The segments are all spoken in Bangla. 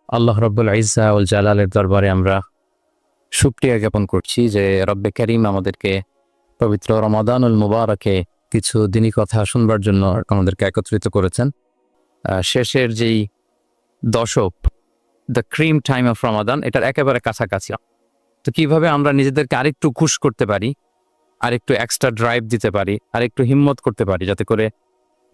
আল্লাহ রব্বুল ইজ্জা ওয়াল জালালের দরবারে আমরা শুকরিয়া জ্ঞাপন করছি যে রব্বে কারীম আমাদেরকে পবিত্র রমাদানুল মুবারকে কিছু দিনী কথা শুনবার জন্য আমাদেরকে একত্রিত করেছেন। শেষের যেই দশক, দ্য ক্রিম টাইম অফ রমাদান, এটার একেবারে কাছাকাছি। তো কিভাবে আমরা নিজেদেরকে আরেকটু খুশ করতে পারি, আরেকটু এক্সট্রা ড্রাইভ দিতে পারি, আরেকটু হিম্মত করতে পারি, যাতে করে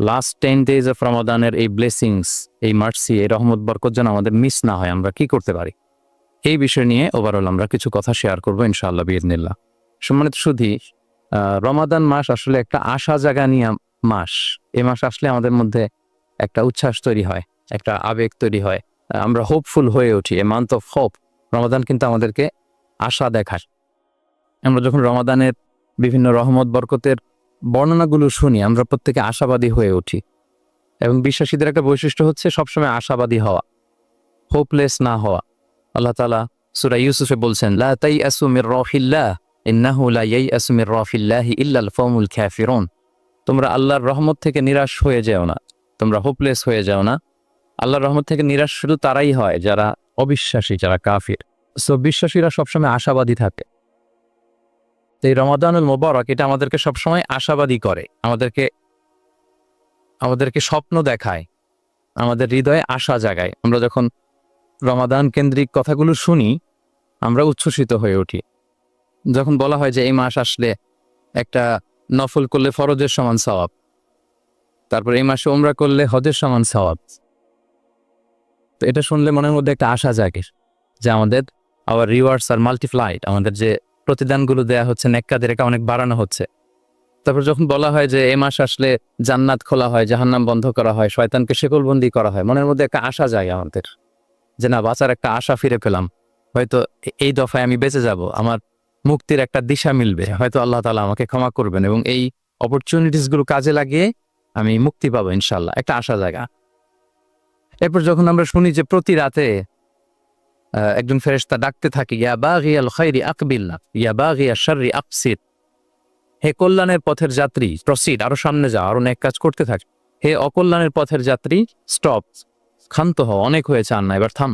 লাস্ট 10 days অফ রমাদানের এই ব্লেসিংস, এই মার্সি, এই রহমত বরকত যেন আমাদের মিস না হয়, আমরা কি করতে পারি, এই বিষয় নিয়ে ওভারঅল আমরা কিছু কথা শেয়ার করবো ইনশাআল্লাহ বিইذনিল্লাহ। সম্মানিত সুধী, রমাদান মাস আসলে একটা আশা জাগা নিয়ে মাস। এই মাস আসলে আমাদের মধ্যে একটা উচ্ছ্বাস তৈরি হয়, একটা আবেগ তৈরি হয়, আমরা হোপফুল হয়ে উঠি। A month of hope. Ramadan কিন্তু আমাদেরকে আশা দেখায়। আমরা যখন রমাদানের বিভিন্ন রহমত বরকতের বর্ণনাগুলো শুনি, আমরা প্রত্যেকে আশাবাদী হয়ে উঠি। এবং বিশ্বাসীদের একটা বৈশিষ্ট্য হচ্ছে সবসময় আশাবাদী হওয়া, হোপলেস না হওয়া। আল্লাহ তাআলা সূরা ইউসুফে বলছেন, লা তাইয়াসু মির রাহিল্লাহ ইন্নাহু লা ইয়াইয়াসু মির রাহিল্লাহি ইল্লাল কওমুল কাফিরুন। তোমরা আল্লাহর রহমত থেকে নিরাশ হয়ে যেও না, তোমরা হোপলেস হয়ে যাও না। আল্লাহর রহমত থেকে নিরাশ শুধু তারাই হয় যারা অবিশ্বাসী, যারা কাফির। সো বিশ্বাসীরা সবসময় আশাবাদী থাকে। এই রমাদানুল মুবারক এটা আমাদেরকে সবসময় আশাবাদী করে, আমাদেরকে স্বপ্ন দেখায়, আমাদের হৃদয়ে আশা জাগায়। আমরা যখন রমাদান কেন্দ্রিক কথাগুলো শুনি, আমরা উচ্ছ্বসিত হয়ে উঠি। যখন বলা হয় যে এই মাস আসলে একটা নফল করলে ফরজের সমান সওয়াব, তারপর এই মাসে উমরা করলে হজের সমান সওয়াব, তো এটা শুনলে মনের মধ্যে একটা আশা জাগে যে আমাদের আওয়ার রিওয়ার্ডস আর মাল্টিপ্লাইড, আমাদের যে প্রতিদানগুলো দেয়া হচ্ছে নেককাদের, এটা অনেক বাড়ানো হচ্ছে। তারপর যখন বলা হয় যে এই মাস আসলে জান্নাত খোলা হয়, জাহান্নাম বন্ধ করা হয়, শয়তানকে শেকলবন্দি করা হয়, মনের মধ্যে একটা আশা যায় আমাদের যে না, বাঁচার একটা আশা ফিরে পেলাম, হয়তো এই দফায় আমি বেঁচে যাব, আমার মুক্তির একটা দিশা মিলবে, হয়তো আল্লাহ তাআলা আমাকে ক্ষমা করবেন এবং এই অপরচুনিটিসগুলো কাজে লাগিয়ে আমি মুক্তি পাবো ইনশাআল্লাহ, একটা আশা জায়গা। এরপর যখন আমরা শুনি যে প্রতি রাতে একজন ফেরেশতা ডাকতে থাকে, ইয়া বাগিয়াল খাইরি আকবিলনা ইয়া বাগিয়াশ শাররি আকসির, হে কল্যাণের পথের যাত্রী প্রসিড, আরো সামনে যাও, আরো নেক কাজ করতে থাক। হে অকল্যাণের পথের যাত্রী স্টপ, ক্ষান্ত হও, অনেক হয়েছে, আর না, এবার থাম।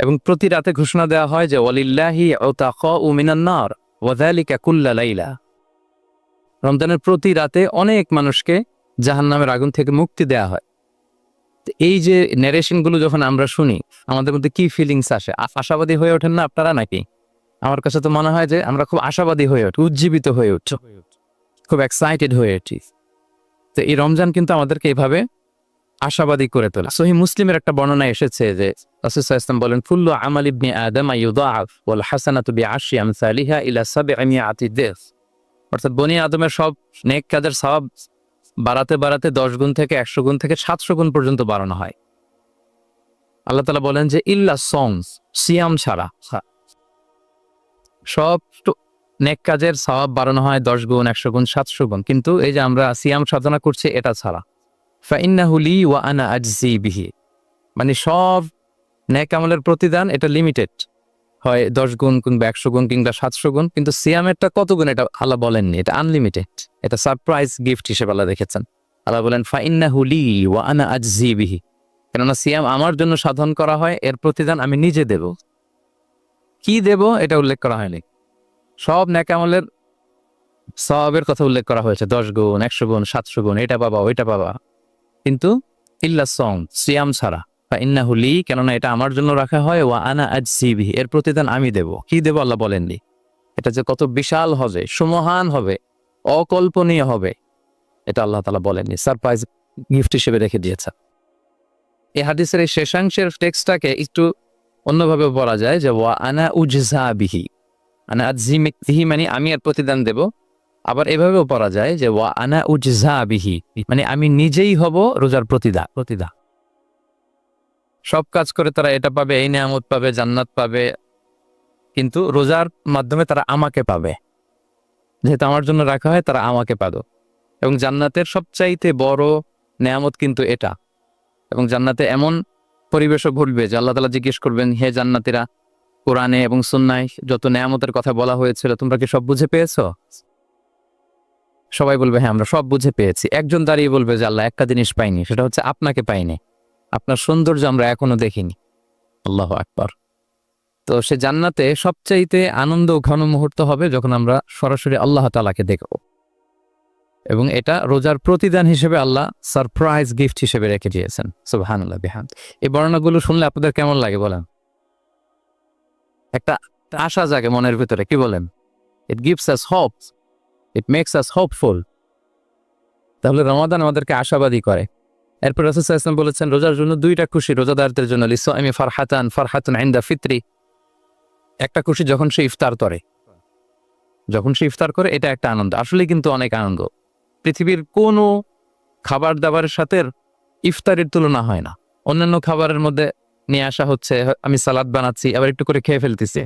এবং প্রতি রাতে ঘোষণা দেওয়া হয় যে ওয়ালিল্লাহি উতাকাউ মিনান নার ওয়া যালিকা কুল্লা লাইলা। রমজানের প্রতি রাতে অনেক মানুষকে জাহান্নামের আগুন থেকে মুক্তি দেয়া হয়। এই যে ন্যারেশনগুলো যখন আমরা শুনি, আমাদের মধ্যে কি ফিলিংস আসে? আশাবাদী হয়ে ওঠেন না আপনারা নাকি? আমার কাছে তো মনে হয় যে আমরা খুব আশাবাদী হয়ে উঠি, উজ্জীবিত হয়ে উঠি, খুব এক্সাইটেড হয়ে উঠি। তো এই রমজান কিন্তু আমাদেরকে এইভাবে আশাবাদী করে তোলে। সহিহ মুসলিমের একটা বর্ণনা এসেছে যে রাসূল সাল্লাল্লাহু আলাইহি ওয়াসাল্লাম বলেন, কুল্লু আমাল ইবনি আদম ইউদাআফ ওয়াল হাসানাতু বিআশরি আমসালিহা ইলা 700 দিফ। অর্থাৎ বনি আদমের সব নেক কাজের সওয়াব বাড়াতে বাড়াতে 10 গুণ থেকে 100 গুণ থেকে 700 গুণ পর্যন্ত বাড়ানো হয়। আল্লাহ তাআলা বলেন যে ইল্লা সওমস, সিয়াম ছাড়া সব নেক কাজের সওয়াব বাড়ানো হয় 10 গুণ, 100 গুণ, 700 গুণ, কিন্তু এই যে আমরা সিয়াম সাধনা করছি এটা ছাড়া। ফাইন্নাহু লি ওয়া আনা আজজি বিহি, মানে সব নেক আমলের প্রতিদান এটা লিমিটেড হয়, 10 গুণ কিংবা 100 গুণ কিংবা 700 গুণ, কিন্তু সিয়ামেরটা কত গুণ এটা আল্লাহ বলেননি, এটা আনলিমিটেড, এটা সারপ্রাইজ গিফট হিসেবে আল্লাহ রেখেছেন। আল্লাহ বলেন ফাইন্নাহু লি ওয়া আনা আজজি বিহি, কেননা সিয়াম আমার জন্য সাধন করা হয়, এর প্রতিদান আমি নিজে দেব। কি দেব এটা উল্লেখ করা হয়নি, সব নেক আমলের সওয়াবের কথা উল্লেখ করা হয়েছে, 10 গুণ, 100 গুণ, 700 গুণ, এটা পাবা ওইটা পাবা, কিন্তু ইল্লা সওম, সিয়াম ছাড়া। ফাইন্নাহু লি, কেননা এটা আমার জন্য রাখা হয়, ওয়া আনা আজজি বিহি, এর প্রতিদান আমি দেব। কি দেব আল্লাহ বলেননি। এটা যে কত বিশাল হবে, সুমহান হবে, অকল্পনীয় হবে, এটা আল্লাহ তাআলা বলেননি, সারপ্রাইজ গিফট হিসেবে রেখে দিয়েছে। এই হাদিসের এই শেষাংশের টেক্সটটাকে একটু অন্যভাবে বলা যায় যে ওয়া আনা উজজা বিহি, আনা আজজি বিহি মানে আমি এর প্রতিদান দেব। আবার এভাবেও পড়া যায় যে ওয়া আনা উজজা বিহি, মানে আমি নিজেই হব রোজার প্রতিদান। সব কাজ করে তারা এটা পাবে, এই নিয়ামত পাবে, জান্নাত পাবে, কিন্তু রোজার মাধ্যমে তারা আমাকে পাবে, যেহেতু আমার জন্য রাখা হয়, তারা আমাকে পাবে। এবং জান্নাতের সবচাইতে বড় নিয়ামত কিন্তু এটা। এবং জান্নাতে এমন পরিবেশও ঘটবে যে আল্লাহ তাআলা জিজ্ঞেস করবেন, হে জান্নাতীরা, কোরআনে এবং সুন্নায় যত নিয়ামতের কথা বলা হয়েছিল তোমরা কি সব বুঝে পেয়েছো? সবাই বলবে হ্যাঁ, আমরা সব বুঝে পেয়েছি। একজন দাঁড়িয়ে বলবে যে আল্লাহ একটা জিনিস পাইনি, সেটা হচ্ছে আপনাকে পাইনি। আপনার সৌন্দর্য আমরা এখনো দেখিনি। আল্লাহু আকবার। তো সে জান্নাতে সবচাইতে আনন্দ ও ঘন মুহূর্ত হবে যখন আমরা সরাসরি আল্লাহ তাআলাকে দেখব, এবং এটা রোজার প্রতিদান হিসেবে আল্লাহ সারপ্রাইজ গিফট হিসেবে রেখে দিয়েছেন। সুবহানাল্লাহ বিহামদ। এই বর্ণনাগুলো শুনলে আপনাদের কেমন লাগে বলেন? একটা আশা জাগে মনের ভিতরে, কি বলেন? It gives us hope, it makes us hopeful. তাহলে রমাদান আমাদেরকে আশাবাদী করে। এরপর রাসূল সাল্লাল্লাহু আলাইহি ওয়াসাল্লাম বলেছেন রোজার জন্য দুইটা খুশি রোজাদারদের জন্য, লিসাইমি ফারহাতুন ইনদা ফিত্রি। একটা খুশি যখন সে ইফতার করে, এটা একটা আনন্দ, আসলে কিন্তু অনেক আনন্দ। পৃথিবীর কোনো খাবার দাবারের সাথে ইফতারের তুলনা হয় না। অন্যান্য খাবারের মধ্যে নিয়ে আসা হচ্ছে, আমি সালাদ বানাচ্ছি আবার একটু করে খেয়ে ফেলতেছি,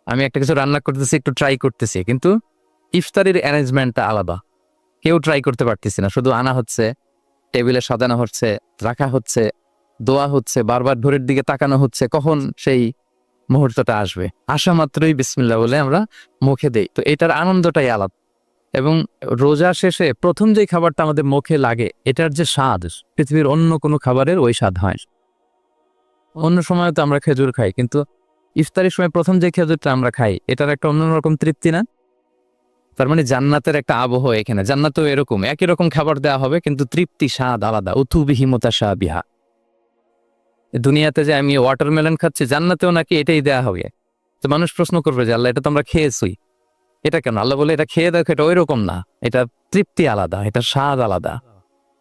আমি একটা কিছু রান্না করতেছি একটু ট্রাই করতেছি, কিন্তু ইফতারের অ্যারেঞ্জমেন্টটা আলাদা। কেউ ট্রাই করতে পারতেছি না, শুধু আনা হচ্ছে, টেবিলে সাজানো হচ্ছে, রাখা হচ্ছে, দোয়া হচ্ছে, বারবার ভোরের দিকে তাকানো হচ্ছে কখন সেই মুহূর্তটা আসবে। আসা মাত্রই বিসমিল্লাহ বলে আমরা মুখে দেই। তো এটার আনন্দটাই আলাদা। এবং রোজা শেষে প্রথম যে খাবারটা আমাদের মুখে লাগে, এটার যে স্বাদ পৃথিবীর অন্য কোনো খাবারের ওই স্বাদ হয়। অন্য সময় তো আমরা খেজুর খাই, কিন্তু ইফতারের সময় প্রথম যে খেজুরটা আমরা খাই, এটার একটা অন্যরকম তৃপ্তি না? তার মানে জান্নাতের একটা আবহ এখানে। জান্নাতেও এরকম একই রকম খাবার দেওয়া হবে, কিন্তু তৃপ্তি স্বাদ আলাদা। উতুবিহি মুতাশাবিহা। দুনিয়াতে যে আমি ওয়াটারমেলন খাচ্ছি, জান্নাতেও নাকি এটাই দেয়া হবে। তো মানুষ প্রশ্ন করবে যে আল্লাহ এটা তো আমরা খেয়েছি, এটা কেন? আল্লাহ বলে এটা খেয়ে দেখো, এটা ওই রকম না, এটা তৃপ্তি আলাদা, এটা স্বাদ আলাদা।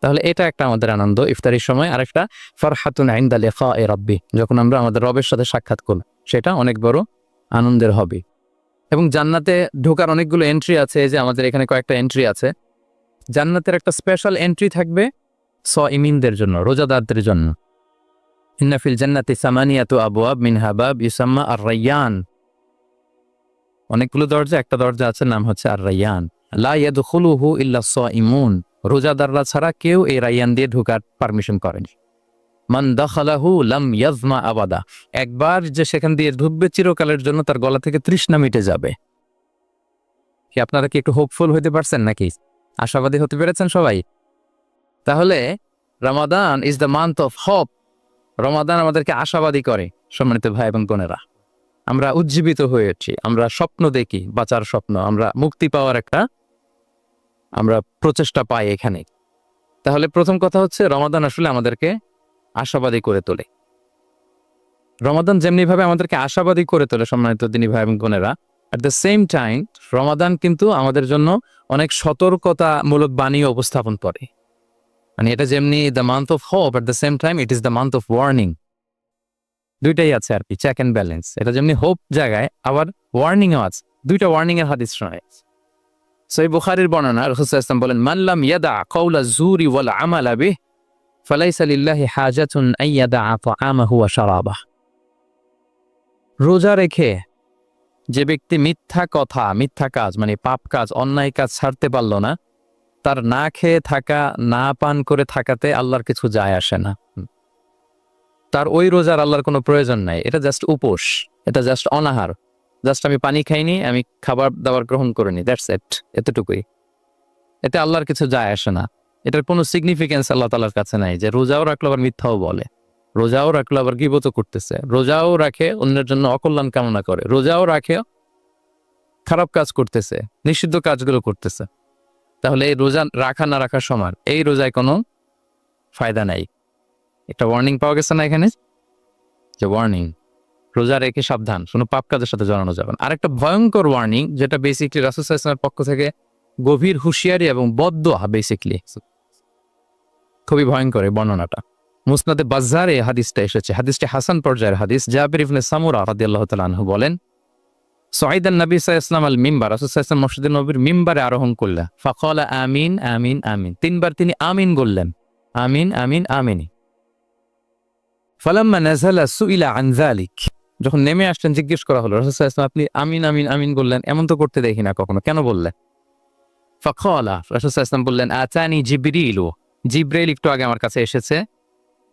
তাহলে এটা একটা আমাদের আনন্দ ইফতারির সময়। আরেকটা ফারহাতুন ইনদা লিকাই রাব্বি, যখন আমরা আমাদের রবের সাথে সাক্ষাৎ করব, সেটা অনেক বড় আনন্দের হবে। এবং জান্নাতে ঢোকার অনেকগুলো এন্ট্রি আছে, যে আমাদের এখানে কয়েকটা এন্ট্রি আছে। জান্নাতের একটা স্পেশাল এন্ট্রি থাকবে সাইমিনদের জন্য, রোজাদারদের জন্য। ইন্না ফিল জান্নাতি সামানিয়াতু আবওয়াব মিনহা বাব ইউসাম্মা আর-রায়্যান। অনেকগুলো দরজা, একটা দরজা আছে নাম হচ্ছে আর-রায়্যান। লা ইয়াদখুলুহু ইল্লা সাইমুন। রোজাদাররা ছাড়া কেউ এই রায়্যান দিয়ে ঢোকার পারমিশন করেনি। মান দাখালাহু লাম ইয়াজমা আবাদা। একবার যে সেখান দিয়ে ঢুকবে, চিরকালের জন্য তার গলা থেকে তৃষ্ণা মিটে যাবে। কি আপনারা কি একটু হোপফুল হতে পারছেন নাকি? আশাবাদী হতে পেরেছেন সবাই? তাহলে Ramadan is the month of hope. Ramadan আমাদেরকে আশাবাদী করে। সম্মানিত ভাই এবং বোনেরা, আমরা উজ্জীবিত হয়েছি, আমরা স্বপ্ন দেখি, বাঁচার স্বপ্ন, আমরা মুক্তি পাওয়ার একটা আমরা প্রচেষ্টা পাই এখানে। তাহলে প্রথম কথা হচ্ছে রমাদান আসলে আমাদেরকে আশাবাদী করে তোলে। রমাদান যেমনি ভাবে আমাদেরকে আশাবাদী করে তোলে সম্মানিত দিনী ভাই এবং বোনেরা, এট দ্য সেম টাইম রমাদান কিন্তু আমাদের জন্য অনেক সতর্কতামূলক বাণী উপস্থাপন করে। মানে এটা যেমনি the month of hope, at the same time it is the month of warning. দুইটাই আছে আর কি, চেক অ্যান্ড ব্যালেন্স। এটা যেমনি হোপ জায়গায়, আবার ওয়ার্নিংও আছে। দুইটা ওয়ার্নিং এর হাদিস শোনায়। সহিহ বুখারীর বর্ণনা, রাসূল সাল্লাল্লাহু আলাইহি ওয়াসাল্লাম বলেন, মান লাম ইয়াদা কাওলা যুরি ওয়াল আমালা বিহি ফালাইসা লিল্লাহি হাজাতুন আন ইয়াদা তাআমাহু ওয়া শারাবাহ। রোজা রেখে যে ব্যক্তি মিথ্যা কথা, মিথ্যা কাজ মানে পাপ কাজ, অন্যায় কাজ ছাড়তে পারল না, তার না খেয়ে থাকা, না পান করে থাকাতে আল্লাহর কিছু যায় আসে না। তার ওই রোজার আল্লাহর কোনো প্রয়োজন নাই। এটা জাস্ট উপোস, এটা জাস্ট অনাহার, জাস্ট আমি পানি খাইনি, আমি খাবার দাবার গ্রহণ করিনি, দ্যাটস ইট, এতটুকুই। এতে আল্লাহর কিছু যায় আসে না। এটার কোনো সিগনিফিকেন্স আল্লাহ তাআলার কাছে নাই, যে রোজাও রাখলো আবার মিথ্যাও বলে, রোজাও রাখলো আবার গীবত করতেছে, রোজাও রাখে অন্যের জন্য অকল্যাণ কামনা করে, রোজাও রাখে খারাপ কাজ করতেছে, নিষিদ্ধ কাজগুলো করতেছে। তাহলে এই রোজা রাখা না রাখার সমান, এই রোজায় কোনো ফায়দা নাই। একটা ওয়ার্নিং পাওয়া গেছে না এখানে, যে ওয়ার্নিং, রোজা রেখে সাবধান, কোনো পাপ কাজের সাথে জড়ানো যাবে না। আরেকটা ভয়ঙ্কর ওয়ার্নিং, যেটা বেসিকলি রাসূল সাল্লাল্লাহু আলাইহি ওয়াসাল্লামের পক্ষ থেকে গভীর হুঁশিয়ারি এবং বদদোয়া, বেসিকলি খুবই ভয়ঙ্কর এই বর্ণনাটা। মুসনাদে বাজ্জারে হাদিসটা এসেছে, হাদিসটি হাসান পর্যায়ের হাদিস। জাবির ইবনে সামুরা রাদিয়াল্লাহু তাআলা আনহু বলেন, সাইদান নবী সাল্লাল্লাহু আলাইহি ওয়াসাল্লাম আল মিম্বার, রাসূল সাল্লাল্লাহু আলাইহি ওয়াসাল্লাম মসজিদে নববীর মিম্বারে আরোহণ করলেন। ফাকালা আমিন আমিন আমিন, তিনবার তিনি আমিন বললেন, আমিন আমিন আমিন। ফালাম্মা নাযালা সুইলা আন যালিক, যখন নেমে আসলেন জিজ্ঞেস করা হলো, রাসূল সাল্লাল্লাহু আলাইহি ওয়াসাল্লাম আপনি আমিন আমিন আমিন বললেন, এমন তো করতে দেখি না কখনো, কেন বললেন? ফাকালা, রাসূল সাল্লাল্লাহু আলাইহি ওয়াসাল্লাম বললেন, আতানি জিবরিলু, জিব্রাইল একটু আগে আমার কাছে এসেছে।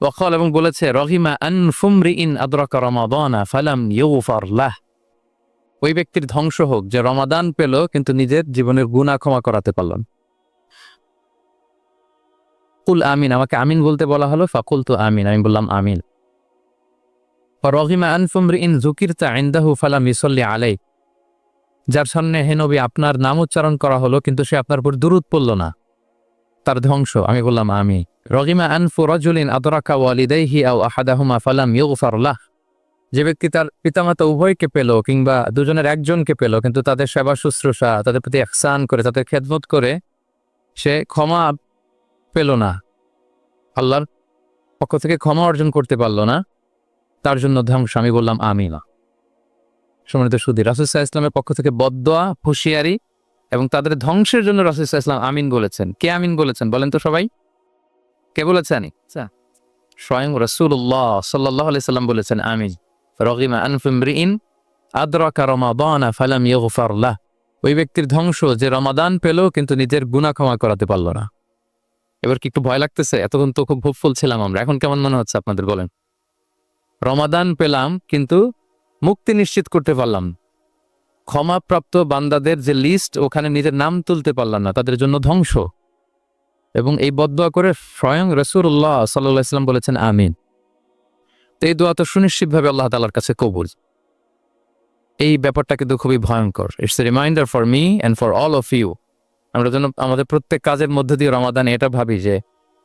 ওয়াকাল, এবং বলেছে, রহিমা আনফুমরিইন আদরাকা রমাদানা ফালাম ইউগফার লাহ, ওই ব্যক্তির ধ্বংস হোক যে রমাদান পেল কিন্তু নিজের জীবনের গুনাহ ক্ষমা করাতে পারল না। কুল আমিন, আমাকে আমিন বলতে বলা হলো, ফাকুলতু আমিন, আমি বললাম আমিন। রগিমা আনফুমরিইন যুকিরতা ইনদাহু ফালাম ইউসাল্লি আলাইহি, যার সামনে হে নবী আপনার নাম উচ্চারণ করা হলো কিন্তু সে আপনার উপর দুরূদ পড়ল না, তার ধ্বংস। আমি বললাম আমি। রগিমা আনফু রাজুলিন আদরাকা ওয়ালিদাইহি আও আহাদাহুমা ফালাম ইউগফার লাহ, যে ব্যক্তি তার পিতামাতা উভয়কে পেল কিংবা দুজনের একজনকে পেল কিন্তু তাদের সেবা শুশ্রূষা, তাদের প্রতি ইহসান করে, তাদের খেদমত করে সে ক্ষমা পেল না, আল্লাহর পক্ষ থেকে ক্ষমা অর্জন করতে পারল না, তার জন্য ধ্বংস। আমি বললাম আমিন। সম্মানিত সুধী, রাসূল সাল্লাল্লাহু আলাইহি ওয়াসাল্লামের পক্ষ থেকে বদদোয়া, হুঁশিয়ারি এবং তাদের ধ্বংসের জন্য রাসূল সাল্লাল্লাহু আলাইহি ওয়াসাল্লাম আমিন বলেছেন। কে আমিন বলেছেন বলেন তো সবাই? কে বলেছেন? স্বয়ং রাসূলুল্লাহ সাল্লাল্লাহু আলাইহি ওয়াসাল্লাম বলেছেন আমিন। রগিমা আনফু ইমরিইন আদরাকা রমাদানা ফালাম ইউগফার লাহ, ওই ব্যক্তির ধ্বংস যে রমাদান পেল কিন্তু নিজের গুনাহ ক্ষমা করাতে পারল না। এবার কি একটু ভয় লাগতেছে? এতক্ষণ তো খুব হোপফুল ছিলাম আমরা, এখন কেমন মনে হচ্ছে আপনাদের বলেন? রমাদান পেলাম কিন্তু মুক্তি নিশ্চিত করতে পারলাম, ক্ষমাপ্রাপ্ত বান্দাদের যে লিস্ট ওখানে নিজের নাম তুলতে পারলাম না, তাদের জন্য ধ্বংস। এবং এই বদদোয়া করে স্বয়ং রাসূলুল্লাহ সাল্লাল্লাহু আলাইহি ওয়াসাল্লাম বলেছেন আমিন। তো এই দোয়া তো সুনিশ্চিতভাবে আল্লাহ তাআলার কাছে কবুল। এই ব্যাপারটা কিন্তু খুবই ভয়ঙ্কর। It's a reminder for me and for all of you. আমরা যেন আমাদের প্রত্যেক কাজের মধ্যে দিয়ে রমাদানে এটা ভাবি যে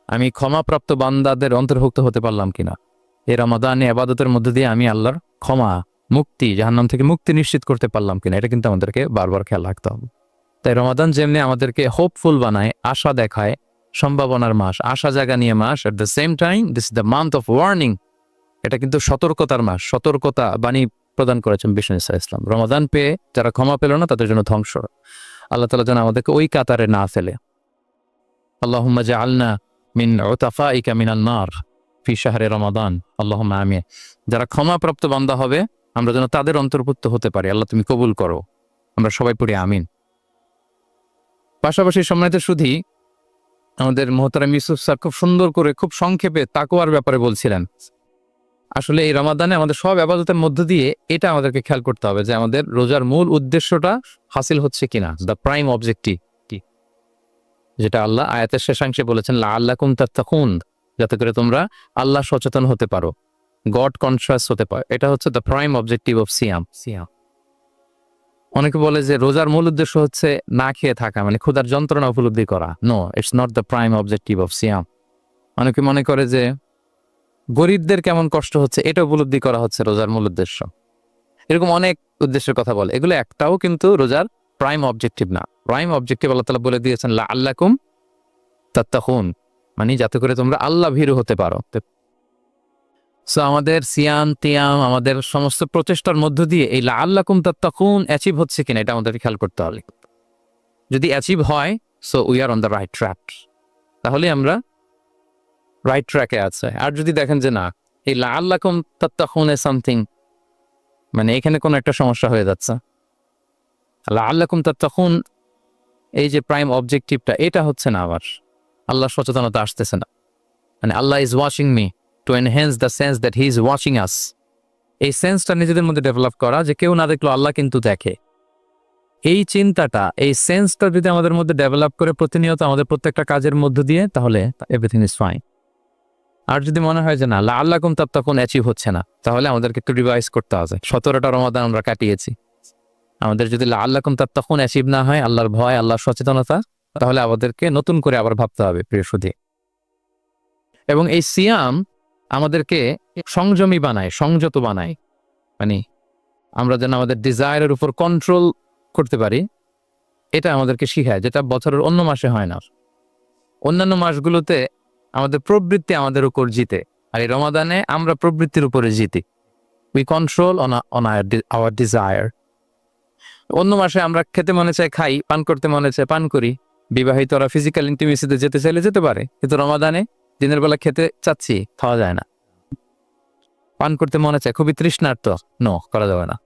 আমি ক্ষমাপ্রাপ্ত বান্দাদের অন্তর্ভুক্ত হতে পারলাম কিনা। এই রমাদানে ইবাদতের মধ্যে দিয়ে আমি আল্লাহর ক্ষমা, মুক্তি, জাহান্নাম থেকে মুক্তি নিশ্চিত করতে পারলাম কিনা, এটা কিন্তু আমাদেরকে বারবার খেয়াল রাখতে হবে। তাই রমাদান যেমনি আমাদেরকে হোপফুল বানায়, আশা দেখায়, সম্ভাবনার মাস, আশা জাগা নিয়ে মাস, at the same time this is the month of warning. এটা কিন্তু সতর্কতার মাস, সতর্কতা বাণী প্রদান করেছেন বিষ্ণু ইসলাম। রমাদান পেয়ে যারা ক্ষমা পেল না তাদের জন্য ধ্বংস। আল্লাহ তাআলা যেন আমাদেরকে ওই কাতারে না ফেলে। আল্লাহুম্মা জাআলনা মিন উতাফাইকা মিনান নার ফি শাহরি রমাদান, আল্লাহুম্মা আমিন। যারা ক্ষমাপ্রাপ্ত বান্দা হবে আমরা যেন তাদের অন্তর্ভুক্ত হতে পারি, আল্লাহ তুমি কবুল করো। আমরা সবাই পড়ি আমিন। পাশাপাশি সম্মানিত সুধী, আমাদের মোহতারাম ইউসুফ স্যার খুব সুন্দর করে, খুব সংক্ষেপে তাকওয়ার ব্যাপারে বলছিলেন। আসলে এই রমাদানে আমাদের সব ইবাদতের মধ্য দিয়ে এটা আমাদেরকে খেয়াল করতে হবে যে আমাদের রোজার মূল উদ্দেশ্যটা হাসিল হচ্ছে কিনা, দ্য প্রাইম অবজেক্টিভ কি, যেটা আল্লাহ আয়াতের শেষাংশে বলেছেন লাআল্লাকুম তাত্তাকুন, যাতে করে তোমরা আল্লাহ সচেতন হতে পারো, গড কনসিয়াস হতে পারো। এটা হচ্ছে দ্য প্রাইম অবজেক্টিভ অফ সিয়াম। অনেকে বলে যে রোজার মূল উদ্দেশ্য হচ্ছে না খেয়ে থাকা, মানে ক্ষুধার যন্ত্রণা উপলব্ধি করা। No, it's not the prime objective of সিয়াম। অনেকে মনে করে যে গরিবদের কেমন কষ্ট হচ্ছে এটা উপলব্ধি করা হচ্ছে রোজার মূল উদ্দেশ্য। এরকম অনেক উদ্দেশ্যের কথা বলে, এগুলো একটাও কিন্তু রোজার প্রাইম অবজেক্টিভ না। প্রাইম অবজেক্টিভ আল্লাহ তাআলা বলে দিয়েছেন লাআল্লাকুম তাত্তাকুন, মানে যাতে করে তোমরা আল্লাহ ভীরু হতে পারো। সো আমাদের সিয়াম তিয়াম, আমাদের সমস্ত প্রচেষ্টার মধ্য দিয়ে এই লাআল্লাকুম তাত্তাকুন অ্যাচিভ হচ্ছে কিনা এটা আমাদের খেয়াল করতে হবে। যদি অ্যাচিভ হয়, so we are on the right track, তাহলে আমরা রাইট ট্র্যাকে আছে। আর যদি দেখেন যে না, এই লাআল্লাকুম তাত্তাকুন এ সামথিং, মানে এখানে কোনো একটা সমস্যা হয়ে যাচ্ছে, লাআল্লাকুম তাত্তাকুন এই যে প্রাইম অবজেক্টিভটা এটা হচ্ছে না, আবার আল্লাহ সচেতনতা আসতেছে না, মানে Allah is watching me, to enhance the sense that he is watching us. এই সেন্সটা নিজেদের মধ্যে ডেভেলপ করা যে কেউ না দেখলো আল্লাহ কিন্তু দেখে। এই চিন্তাটা, এই সেন্সটা যদি আমাদের মধ্যে ডেভেলপ করে প্রতিনিয়ত আমাদের প্রত্যেকটা কাজের মধ্য দিয়ে, তাহলে এভরিথিং ইজ ফাইন। আর যদি মনে হয় যে না লাআল্লাকুম তাত্তাকুন অ্যাচিভ হচ্ছে না, তাহলে আমাদেরকে একটু রিভাইজ করতে হবে। 17টা রমাদান আমরা কাটিয়েছি, আমাদের যদি লাআল্লাকুম তাত্তাকুন অ্যাচিভ না হয়, আল্লাহর ভয়, আল্লাহর সচেতনতা, তাহলে আমাদেরকে নতুন করে আবার ভাবতে হবে প্রিয় সুধী। এবং এই সিয়াম আমাদেরকে সংযমী বানায়, সংযত বানায়, মানে আমরা যেন আমাদের ডিজায়ারের উপর কন্ট্রোল করতে পারি, এটা আমাদেরকে শিখায়, যেটা বছরের অন্য মাসে হয় না। অন্যান্য মাসগুলোতে আমাদের প্রবৃত্তি আমাদের উপর জিতে, আর এই রমাদানে আমরা প্রবৃত্তির উপরে জিতি। We control on our desire. অন্য মাসে আমরা খেতে মনে চায় খাই, পান করতে মনে চায় পান করি, বিবাহিতরা ফিজিক্যাল ইন্টিমেসিতে যেতে চাইলে যেতে পারে, কিন্তু রমাদানে দিনের বেলা খেতে চাচ্ছি, খাওয়া যায় না। পান করতে মনে চায়, খুবই তৃষ্ণার্ত, নো, করা যাবে না।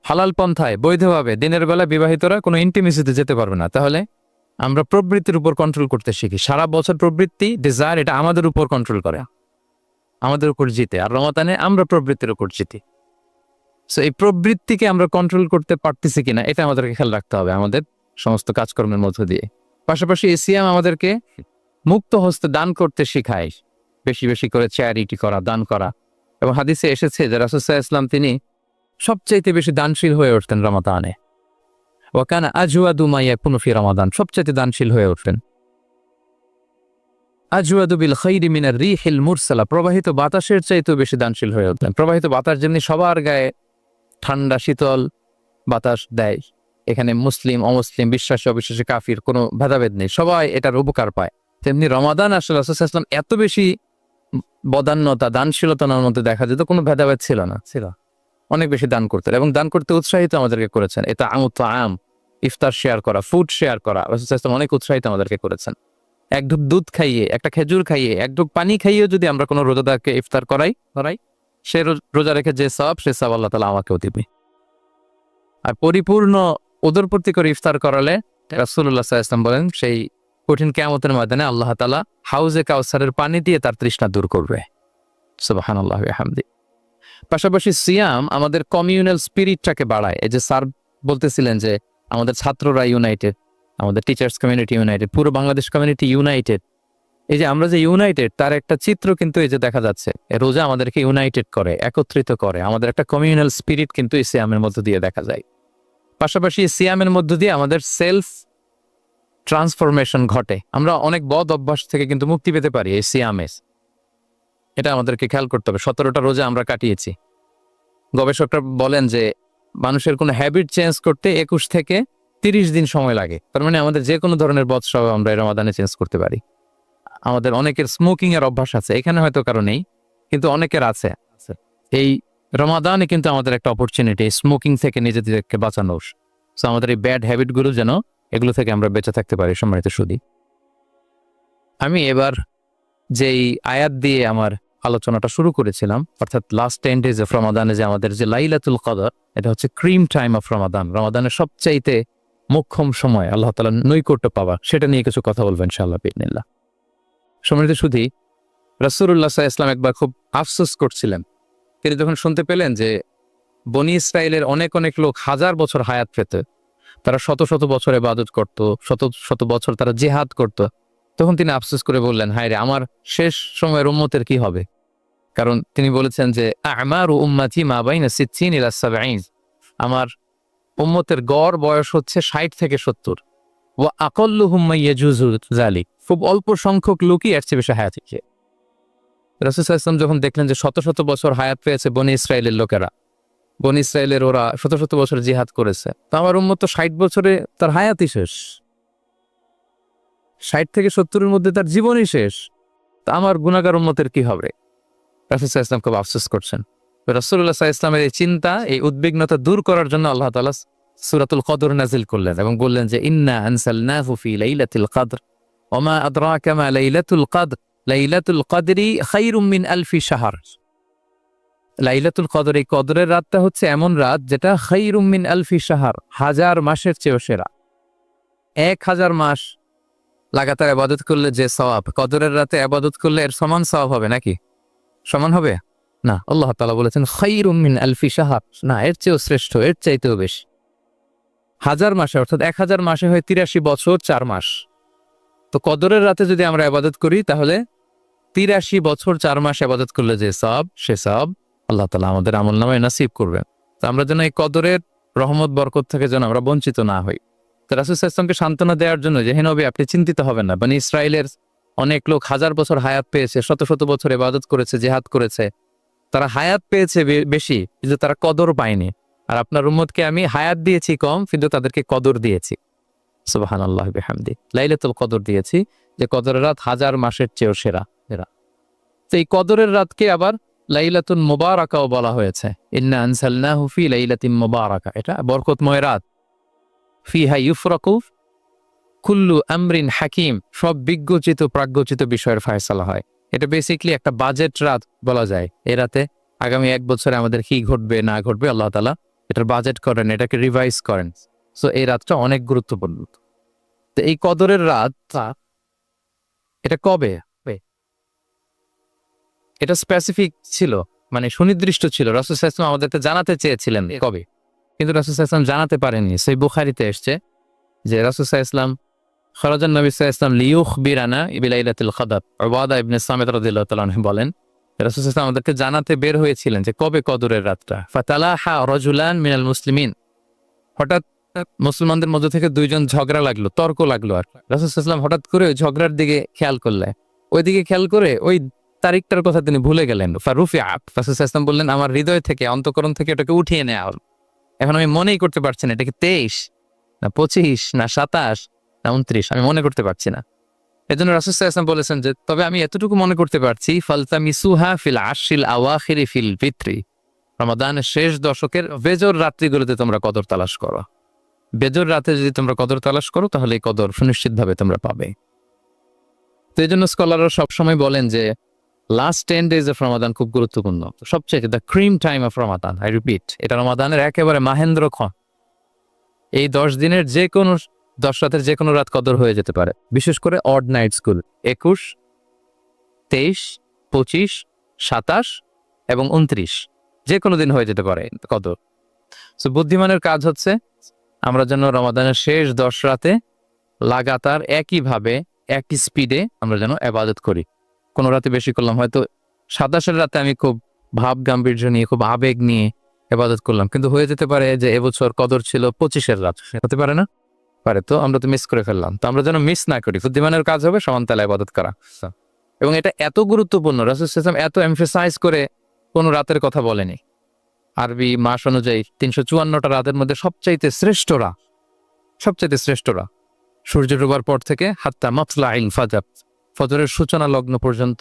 হালাল পন্থায় বৈধভাবে দিনের বেলা বিবাহিতরা কোনো ইন্টিমেসিতে যেতে পারবে না। তাহলে আমরা প্রবৃত্তির উপর কন্ট্রোল করতে শিখি। সারা বছর প্রবৃত্তি, ডিজায়ার, এটা আমাদের উপর কন্ট্রোল করে, আমাদের উপর জিতে। আর রমাদানে আমরা প্রবৃত্তির উপর জিতি। সো এই প্রবৃত্তিকে আমরা কন্ট্রোল করতে পারতেছি কিনা এটা আমাদেরকে খেয়াল রাখতে হবে আমাদের সমস্ত কাজকর্মের মধ্য দিয়ে। পাশাপাশি এই সিয়াম আমাদেরকে মুক্ত হস্তে দান করতে শিখায়, বেশি বেশি করে চ্যারিটি করা, দান করা। এবং হাদিসে এসেছে যে রাসূল সাল্লাল্লাহু আলাইহি ওয়াসাল্লাম তিনি সবচাইতে বেশি দানশীল হয়ে উঠতেন রমাদানে। ওয়া কানা আজওয়াদু মা ইয়াকুনু ফি রমাদান, সবচাইতে দানশীল হয়ে উঠতেন। আজওয়াদু বিল খাইরি মিনার রিহিল মুরসালা, প্রবাহিত বাতাসের চাইতেও বেশি দানশীল হয়ে উঠতেন। প্রবাহিত বাতাস যেমনি সবার গায়ে ঠান্ডা শীতল বাতাস দেয়, এখানে মুসলিম অমুসলিম বিশ্বাসী অবিশ্বাসী কাফির কোনো ভেদাভেদ নেই, সবাই এটার উপকার পায়। তেমনি রমাদান আসলে রাসূল সাল্লাল্লাহু আলাইহি ওয়াসাল্লাম এত বেশি বদান্যতা দানশীলতার মধ্যে দেখা যেত, কোনো ভেদাভেদ ছিল না, অনেক বেশি দান করতেন এবং দান করতে উৎসাহিত আমাদেরকে করেছেন। এটা আম ইফতার শেয়ার করা, ফুড শেয়ার করা, রাসূল সাল্লাল্লাহু আলাইহি ওয়াসাল্লাম অনেক উৎসাহিত আমাদেরকে করেছেন। এক ঢুক দুধ খাইয়ে, একটা খেজুর খাইয়ে, এক ঢুক পানি খাইয়েও যদি আমরা কোনো রোজাদারকে ইফতার করাই সে রোজা রেখে যে সওয়াব, সে সওয়াব আল্লাহ তাআলা আমাকেও দিবে। আর পরিপূর্ণ উদরপূর্তি করে ইফতার করালে রাসূলুল্লাহ সাল্লাল্লাহু আলাইহি ওয়াসাল্লাম বলেন সেই কঠিন কিয়ামতের ময়দানে আল্লাহ তাআলা হাউজে কাউসারের পানি দিয়ে তার তৃষ্ণা দূর করবে। সুবহানাল্লাহ ওয়া বিহামদি। পাশাপাশি সিয়াম আমাদের কমিউনাল স্পিরিটটাকে বাড়ায়। এই যে স্যার বলতেছিলেন যে আমাদের ছাত্ররা ইউনাইটেড, আমাদের টিচার্স কমিউনিটি ইউনাইটেড, পুরো বাংলাদেশ কমিউনিটি ইউনাইটেড। এই যে আমরা যে ইউনাইটেড তার একটা চিত্র কিন্তু এই যে দেখা যাচ্ছে, রোজা আমাদেরকে ইউনাইটেড করে, একত্রিত করে, আমাদের একটা কমিউনাল স্পিরিট কিন্তু এই সিয়ামের মধ্য দিয়ে দেখা যায়। পাশাপাশি সিয়ামের মধ্য দিয়ে আমাদের সেলফ ট্রান্সফরমেশন ঘটে, আমরা অনেক বদ অভ্যাস থেকে কিন্তু মুক্তি পেতে পারি এই সিয়ামে। এটা আমাদেরকে খেয়াল করতে হবে। 17টা রোজা আমরা কাটিয়েছি। গবেষকরা বলেন যে মানুষের কোনো হ্যাবিট চেঞ্জ করতে 21 থেকে 30 দিন সময় লাগে। তার মানে আমাদের যে কোনো ধরনের বদ স্বভাব আমরা এই রমাদানে চেঞ্জ করতে পারি। আমাদের অনেকের স্মোকিং এর অভ্যাস আছে, এখানে হয়তো কারো নেই, কিন্তু অনেকের আছে। এই রমাদানে কিন্তু আমাদের একটা অপরচুনিটি স্মোকিং থেকে নিজেদেরকে বাঁচানোর। সো আমাদের এই ব্যাড হ্যাবিট গুলো যেন এগুলো থেকে আমরা বেঁচে থাকতে পারি। সম্মানিত সুধী, আমি এবার যেই আয়াত দিয়ে আমার আলোচনাটা শুরু করেছিলাম, অর্থাৎ লাস্ট 10 ডেজ অফ রমাদানে যে আমাদের যে লাইলাতুল কদর, এটা হচ্ছে ক্রিম টাইম অফ রমাদান, রমাদানের সবচাইতে মোক্ষম সময় আল্লাহ তাআলার নৈকট্য পাওয়া, সেটা নিয়ে কিছু কথা বলবেন ইনশাআল্লাহ বিইذنিল্লাহ। সম্মানিত সুধী, রাসূলুল্লাহ সাল্লাল্লাহু আলাইহি ওয়াসাল্লাম একবার খুব আফসোস করছিলেন। তিনি যখন শুনতে পেলেন যে বনি ইসরায়েলের অনেক অনেক লোক হাজার বছর হায়াত পেত, তারা শত শত বছর ইবাদত করত, শত শত বছর তারা জিহাদ করত, তখন তিনি আফসোস করে বললেন, হায় রে, আমার শেষ সময়ের উম্মতের কি হবে? কারণ তিনি বলেছেন যে আমারু উম্মতি মা বাইনা 60 ইলা 70, আমার উম্মতের গড় বয়স হচ্ছে 60 থেকে 70। ওয়া আকাল্লুহুম মা ইয়াজুজু যালিক, খুব অল্প সংখ্যক লোকই এর চেয়ে বেশি হায়াত পেয়েছে। রাসূল সাল্লাল্লাহু আলাইহি ওয়াসাল্লাম যখন দেখলেন যে শত শত বছর হায়াত পেয়েছে বনি ইসরায়েলের লোকেরা, বনি ইসরায়েলের ওরা শত শত বছর জিহাদ করেছে, তো আমার উম্মত তো 60 বছরে তার হায়াতই শেষ, 60 থেকে 70-এর মধ্যে তার জীবনই শেষ, তা আমার গুনাহগার উম্মতের কি হবে? রাসূল সাল্লাল্লাহু আলাইহি ওয়াসাল্লাম খুব আফসোস করছেন। রাসূলুল্লাহ সাল্লাল্লাহু আলাইহি ওয়াসাল্লামের এই চিন্তা, এই উদ্বিগ্নতা দূর করার জন্য আল্লাহ তাআলা সূরাতুল কদর নাযিল করলেন এবং বললেন যে ইন্না আনসালনাহু ফি লাইলাতিল কদর ওয়া মা আদরাকা মা লাইলাতুল কদর লাইলাতুল কদরি খায়রুম মিন আলফি শাহর। লাইলাতুল কদর, এই কদরের রাতটা হচ্ছে এমন রাত যেটা খায়রুম মিন আলফি শাহর, হাজার মাসের চেয়েও সেরা। 1000 মাস লাগাতার ইবাদত করলে যে সওয়াব, কদরের রাতে ইবাদত করলে এর সমান সওয়াব হবে নাকি? সমান হবে না। আল্লাহ তাআলা বলেছেন খায়রুম মিন আলফি শাহর, না, এর চেয়েও শ্রেষ্ঠ, এর চাইতেও বেশি। 1000 মাসে, অর্থাৎ 1000 মাসে হয় 83 বছর 4 মাস। তো কদরের রাতে যদি আমরা ইবাদত করি তাহলে 83 বছর 4 মাস ইবাদত করলে যে সওয়াব, সে সওয়াব আল্লাহ তাআলা আমাদের আমলনামায় নসিব করবেন। তো আমরা যেন এই কদরের রহমত বরকত থেকে যেন আমরা বঞ্চিত না হই। তো রাসূল সাল্লাল্লাহু আলাইহি ওয়াসাল্লামকে সান্ত্বনা দেওয়ার জন্য যে হে নবী, আপনি চিন্তিত হবেন না, বনি ইসরায়েলের অনেক লোক হাজার বছর হায়াত পেয়েছে, শত শত বছর ইবাদত করেছে, জিহাদ করেছে, তারা হায়াত পেয়েছে বেশি, কিন্তু তারা কদর পায়নি। আর আপনার উম্মতকে আমি হায়াত দিয়েছি কম, কিন্তু তাদেরকে কদর দিয়েছি। সুবহানাল্লাহ বিহামদি, লাইলাতুল কদর দিয়েছি, যে কদরের রাত 1000 মাসের চেয়েও সেরা। তো এই কদরের রাতকে আবার লাইলাতুল মুবারাকাও বলা হয়েছে। ইন্না আনসালনাহু ফি লাইলাতিন মুবারাকা, এটা বরকতময় রাত। ফিহা ইউফরাকু কুল্লু আমরিন হাকিম, সব বিজ্ঞচিত প্রাজ্ঞচিত বিষয়ের ফয়সালা হয়। এটা বেসিক্যালি একটা বাজেট রাত বলা যায়। এই রাতে আগামী 1 বছরে আমাদের কি ঘটবে না ঘটবে আল্লাহ তাআলা এটার বাজেট করেন, এটাকে রিভাইজ করেন। সো এই রাতটা অনেক গুরুত্বপূর্ণ। তো এই কদরের রাত এটা কবে? এটা স্পেসিফিক ছিল, মানে সুনির্দিষ্ট ছিল। রাসূল সাল্লাল্লাহু আলাইহি ওয়াসাল্লাম আমাদেরকে জানাতে চেয়েছিলেন কবে, কিন্তু রাসূল সাল্লাল্লাহু আলাইহি ওয়াসাল্লাম জানাতে পারেননি। সহিহ বুখারীতে এসেছে যে রাসূল সাল্লাল্লাহু আলাইহি ওয়াসাল্লাম খরাজান নবী সাল্লাল্লাহু আলাইহি ওয়াসাল্লাম লিয়ুখবিরানা বিলাইলাতুল কদর। উবাদা ইবনে সামিত রাদিয়াল্লাহু তাআলা আনহু বলেন, রাসূল সাল্লাল্লাহু আলাইহি ওয়াসাল্লাম আমাদেরকে জানাতে বের হয়েছিলেন যে কবে কদরের রাতটা। ফাতালাহা রাজুলান মিনাল মুসলিমিন, হঠাৎ মুসলমানদের মধ্যে থেকে দুইজন ঝগড়া লাগলো, তর্ক লাগলো। আর রাসূল সাল্লাল্লাহু আলাইহি ওয়াসাল্লাম হঠাৎ করে ওই ঝগড়ার দিকে খেয়াল করলেন, ওইদিকে খেয়াল করে ওই তারিখটার কথা তিনি ভুলে গেলেন। ফারুফিআত, রাসূল সাল্লাল্লাহু আলাইহি ওয়াসাল্লাম বললেন, আমার হৃদয় থেকে, অন্তঃকরণ থেকে এটাকে উঠিয়ে নেওয়া হলো। এখন আমি মনেই করতে পারছি না এটা কি 23 না 25 না 27 না 29, আমি মনে করতে পারছি না। এজন্য রাসূল সাল্লাল্লাহু আলাইহি ওয়াসাল্লাম বলেছেন যে তবে আমি এতটুকু মনে করতে পারছি, ফালতামিসুহা ফিল আশরিল আওয়াখিরি ফিল ফিত্রি, রমাদানের শেষ দশকের বেজর রাত্রিগুলোতে তোমরা কদর তালাশ করো। বেজর রাতে যদি তোমরা কদর তালাশ করো তাহলে এই কদর সুনিশ্চিতভাবে তোমরা পাবে। তো এই জন্য স্কলাররা সবসময় বলেন যে লাস্ট 10 days অফ রমাদান খুব গুরুত্বপূর্ণ, সবচেয়ে the cream time of Ramadan. I repeat, এটা রমাদানের একেবারে মাহেন্দ্রক্ষণ। এই 10 দিনের যে কোনো 10 রাতের যে কোনো রাত কদর হয়ে যেতে পারে, বিশেষ করে অড নাইট স্কুল 21, 23, 25, 27 এবং 29, যে কোনো দিন হয়ে যেতে পারে কদর। সো বুদ্ধিমানের কাজ হচ্ছে আমরা যেন রমাদানের শেষ 10 রাতে লাগাতার একইভাবে একই স্পিডে আমরা যেন ইবাদত করি। কোনো রাতে বেশি করলাম, হয়তো 27 রাতে আমি খুব ভাব গাম্ভীর্য নিয়ে, খুব আবেগ নিয়ে ইবাদত করলাম, কিন্তু হয়ে যেতে পারে যে এবছর কদর ছিল 25 রাত, হতে পারে না? পারে। তো আমরা তো মিস করে ফেললাম। তো আমরা যেন মিস না করি। বুদ্ধিমানের কাজ হবে সমান তালে ইবাদত করা। এবং এটা এত গুরুত্বপূর্ণ, রাসূল সাল্লাল্লাহু আলাইহি ওয়াসাল্লাম এত এমফাসাইজ করে কোনো রাতের কথা বলেনি। আরবি মাস অনুযায়ী 354টা রাতের মধ্যে সবচাইতে শ্রেষ্ঠরা সূর্য ডোবার পর থেকে হাত্তা মাতলাইল ফাজর, ফজরের সূচনা লগ্ন পর্যন্ত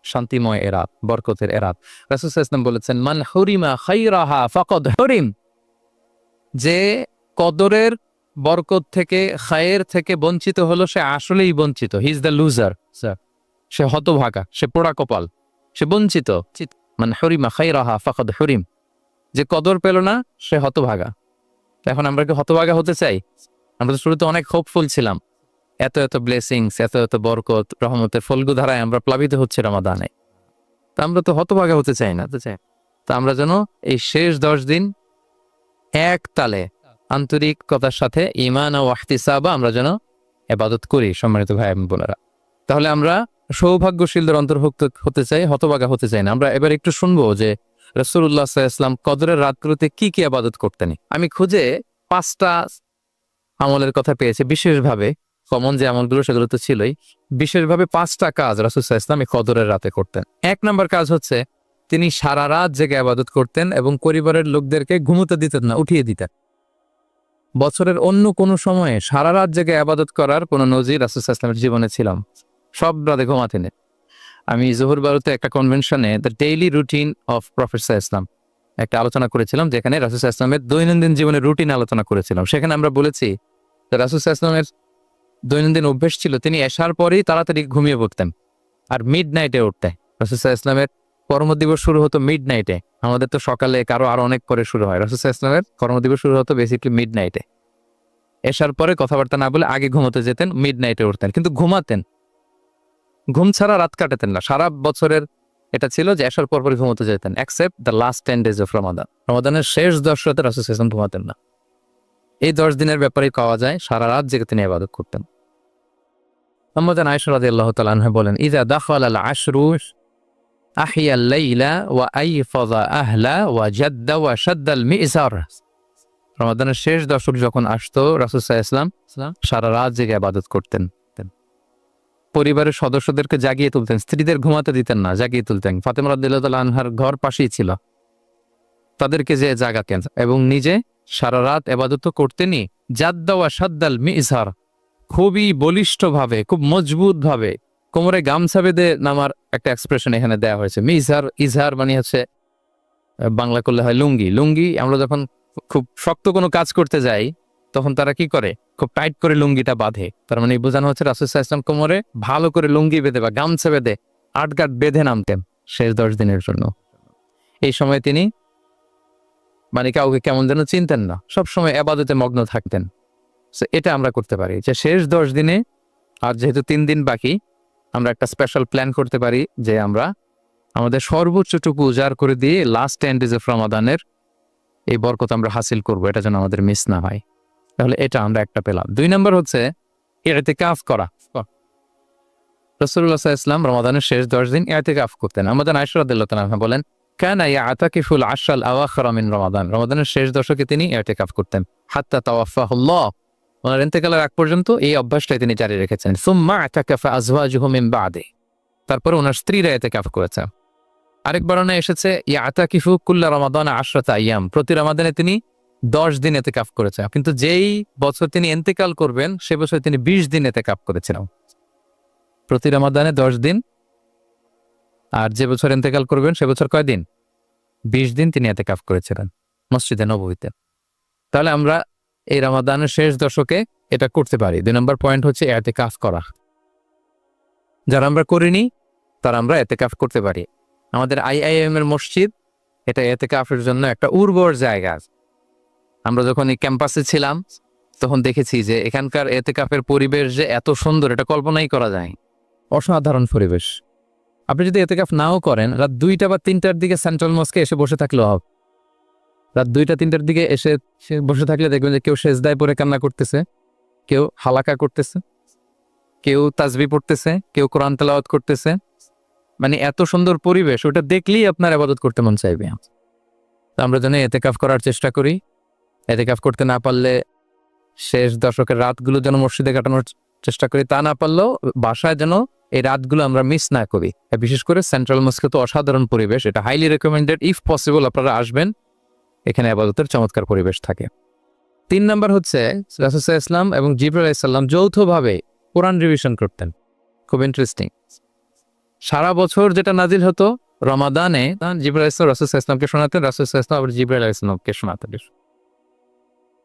শান্তিময় এরাত, বরকতের এরাত। রাসূল সাল্লাল্লাহু আলাইহি ওয়াসাল্লাম বলেছেন, মান হুরিমা খায়রাহা ফাকাদ হুরিম, যে কদরের বরকত থেকে, খায়ের থেকে বঞ্চিত হলো সে আসলেই বঞ্চিত। হি ইজ দ্য লুজার, সে হতভাগা, সে পোড়া কপাল, সে বঞ্চিত। মান হুরিমা খায়রাহা ফাকাদ হুরিম, যে কদর পেল না সে হতভাগা। এখন আমরা কি হতভাগা হতে চাই? আমরা তো শুরুতে অনেক হোপফুল ছিলাম, এত এত ব্লেসিংস, এত এত বরকত, রহমতের ফলগু ধারায় আমরা প্লাবিত হচ্ছে রমাদানে। তা আমরা তো হতভাগা হতে চাই না, তো চাই। তা আমরা যেন এই শেষ 10 দিন এক তালে আন্তরিকতার সাথে ঈমান ও ইহতিসাবা আমরা যেন ইবাদত করি, সম্মানিত ভাই এবং বোনেরা। তাহলে আমরা সৌভাগ্যশীলদের অন্তর্ভুক্ত হতে চাই, হতভাগা হতে চাই না। আমরা এবার একটু শুনবো যে রাসূলুল্লাহ সাল্লাল্লাহু আলাইহি ওয়াসাল্লাম কদরের রাতগুলোতে কি কি ইবাদত করতেন। আমি খুঁজে 5টা আমলের কথা পেয়েছি বিশেষভাবে, কমন যে আমলগুলো সেগুলো তো ছিলই, বিশেষভাবে 5টা কাজ রাসূল সাল্লাল্লাহু আলাইহি ওয়াসাল্লাম এই কদরের রাতে করতেন। 1 নম্বর কাজ হচ্ছে তিনি সারা রাত জেগে ইবাদত করতেন এবং পরিবারের লোকদেরকে ঘুমোতে দিতেন না, উঠিয়ে দিতেন। বছরের অন্য কোনো সময়ে সারা রাত জেগে ইবাদত করার কোনো নজির রাসূল সাল্লাল্লাহু আলাইহি ওয়াসাল্লামের জীবনে ছিল না। সব রাতে ঘুমাতেন। আমি জোহর বারুতে একটা কনভেনশনে the daily routine of prophet সাল্লাল্লাহু আলাইহি ওয়াসাল্লাম একটা আলোচনা করেছিলাম, যেখানে রাসূল সাল্লাল্লাহু আলাইহি ওয়াসাল্লামের দৈনন্দিন জীবনের রুটিন আলোচনা করেছিলাম। সেখানে আমরা বলেছি যে রাসূল সাল্লাল্লাহু আলাইহি ওয়াসাল্লামের দৈনন্দিন অভ্যেস ছিল তিনি এশার পরেই তাড়াতাড়ি ঘুমিয়ে পড়তেন আর মিড নাইটে উঠতেন। রাসূল সাল্লাল্লাহু আলাইহি ওয়াসাল্লামের কর্মদিবস শুরু হতো মিড নাইটে। আমাদের তো সকালে, কারো আরো অনেক পরে শুরু হয়। রাসূল সাল্লাল্লাহু আলাইহি ওয়াসাল্লামের কর্মদিবস শুরু হতো বেসিক্যালি মিড নাইটে। এশার পরে কথাবার্তা না বলে আগে ঘুমোতে যেতেন, মিড নাইটে উঠতেন, কিন্তু ঘুমাতেন। ঘুম ছাড়া রাত কাটাতেন না। সারা বছরের এটা ছিল যে এশার পর ঘুমোতে যেতেন, except the last 10 days of Ramadan. রমাদানের শেষ 10 রাতে রাসূল সাল্লাল্লাহু আলাইহি ওয়াসাল্লাম ঘুমাতেন না। এই 10 দিনের ব্যাপারেই পাওয়া যায় সারা রাত জেগে তিনি ইবাদত করতেন। আম্মাজান আয়েশা রাদিয়াল্লাহু তাআলা আনহা বলেন, ইযা দাখালাল আশরু আহিয়াল লাইলা ওয়া আইফাযা আহলা ওয়া জাদ্দা ওয়া শাদ্দাল মি'জার। রমাদানের শেষ দশক যখন আসতো রাসূল সাল্লাল্লাহু আলাইহি ওয়াসাল্লাম সারা রাত জেগে ইবাদত করতেন। পরিবারের সদস্যদেরকে জাগিয়ে তুলতেন, স্ত্রীদের ঘুমাতে দিতেন না, জাগিয়ে তুলতেন। ফাতেমা রাদিয়াল্লাহু তাআলা আনহার ঘর পাশেই ছিল, তাদেরকে যে জাগাতেন এবং নিজে সারা রাত ইবাদত করতেনই। জাদ্দা ওয়া শাদ্দাল মি'জার, খুবই বলিষ্ঠভাবে, খুব মজবুত ভাবে কোমরে গামছা বেঁধে নামার একটা এক্সপ্রেশন এখানে দেওয়া হয়েছে। মি'জার, ইজহার মানে হচ্ছে বাংলা করলে হয় লুঙ্গি। লুঙ্গি আমরা যখন খুব শক্ত কোনো কাজ করতে যাই তখন তারা কি করে, খুব টাইট করে লুঙ্গিটা বাঁধে। তার মানে বোঝানো হচ্ছে রাসূল সাল্লাল্লাহু আলাইহি ওয়াসাল্লাম কোমরে ভালো করে লুঙ্গি বেঁধে বা গামছা বেঁধে আটগাট বেঁধে নামতেন শেষ 10 দিনের জন্য। এই সময় তিনি মানে কাউকে কেমন যেন চিনতেন না, সবসময় ইবাদতে মগ্ন থাকতেন। এটা আমরা করতে পারি যে শেষ 10 দিনে, আর যেহেতু 3 দিন বাকি, আমরা একটা স্পেশাল প্ল্যান করতে পারি যে আমরা আমাদের সর্বোচ্চটুকু উজাড় করে দিয়ে লাস্ট 10 days অফ রমাদানের এই বরকত আমরা হাসিল করব, এটা যেন আমাদের মিস না হয়। তাহলে এটা আমরা একটা পেলাম। 2 নম্বর হচ্ছে ইতিকাফ করা। রাসূলুল্লাহ সাল্লাল্লাহু আলাইহি ওয়াসাল্লাম রমাদানের শেষ 10 দিন ইতিকাফ করতেন। আমাদের আয়েশা রাদিয়াল্লাহু তাআলা আনহা বলেন, কানা ইয়াতাকিফুল আশরাল আওয়াখির মিন রমাদান। রমাদানের শেষ দশকে তিনি ইতিকাফ করতেন। হাত্তা তাওয়াফাহুল্লাহ, ওনার ইন্তেকালের আগ পর্যন্ত এই অভ্যাসটাই তিনি জারি রেখেছেন। সুম্মা আতাকাফা আজওয়াজুহু মিন বাদে, তারপর ওনার স্ত্রীরা ইতিকাফ করেছে। আরেক বর্ণনায় এসেছে ইয়াতাকিফু কুল্লা রমাদান 10 আইয়াম, প্রতি রমাদানে তিনি 10 দিন ইতিকাফ করেছেন। কিন্তু যেই বছর তিনি ইন্তেকাল করবেন সে বছর তিনি 20 দিন ইতিকাফ করেছিলেন। প্রতি রমাদানে 10 দিন, আর যে বছর ইন্তেকাল করবেন সে বছর কয় দিন? 20 দিন তিনি ইতিকাফ করেছিলেন মসজিদে নববীতে। তাহলে আমরা এই রমাদানের শেষ দশকে এটা করতে পারি। 2 নম্বর পয়েন্ট হচ্ছে ইতিকাফ করা। যারা আমরা করিনি তারা আমরা ইতিকাফ করতে পারি। আমাদের আইআইএম এর মসজিদ এটা ইতিকাফের জন্য একটা উর্বর জায়গা। আমরা যখন এই ক্যাম্পাসে ছিলাম তখন দেখেছি যে এখানকার ইতিকাফের পরিবেশ যে এত সুন্দর এটা কল্পনাই করা যায়। অসাধারণ পরিবেশ। আপনি যদি ইতিকাফ নাও করেন, রাত 2টা বা 3টার দিকে সেন্ট্রাল মস্কে এসে বসে থাকলেও হবে। রাত 2টা 3টার দিকে এসে বসে থাকলে দেখবেন যে কেউ সেজদায় পড়ে কান্না করতেছে, কেউ হালাকা করতেছে, কেউ তাসবিহ পড়তেছে, কেউ কোরআন তেলাওয়াত করতেছে। মানে এত সুন্দর পরিবেশ, ওটা দেখলেই আপনার ইবাদত করতে মন চাইবে। তো আমরা যেন ইতিকাফ করার চেষ্টা করি। ইতিকাফ করতে না পারলে শেষ দশকের রাতগুলো যেন মসজিদে কাটানোর চেষ্টা করি, তা না পারলেও বাসায় যেন এই রাতগুলো আমরা মিস না করি। বিশেষ করে সেন্ট্রাল মস্কে তো অসাধারণ পরিবেশ, এটা হাইলি রেকমেন্ডেড। ইফ পসিবল আপনারা আসবেন, এখানে ইবাদতের চমৎকার পরিবেশ থাকে। 3 নাম্বার হচ্ছে রাসূল সাল্লাল্লাহু আলাইহি ওয়াসাল্লাম এবং জিবরাইল আলাইহিস সালাম যৌথভাবে কোরআন রিভিশন করতেন। খুব ইন্টারেস্টিং। সারা বছর যেটা নাজিল হতো রমাদানে জিবরাইল আলাইহিস সালাম রাসূল সাল্লাল্লাহু আলাইহি ওয়াসাল্লামকে শোনাতেন, রাসূল সাল্লাল্লাহু আলাইহি ওয়াসাল্লাম আবার জিবরাইল আলাইহিস সালামকে শোনাতেন।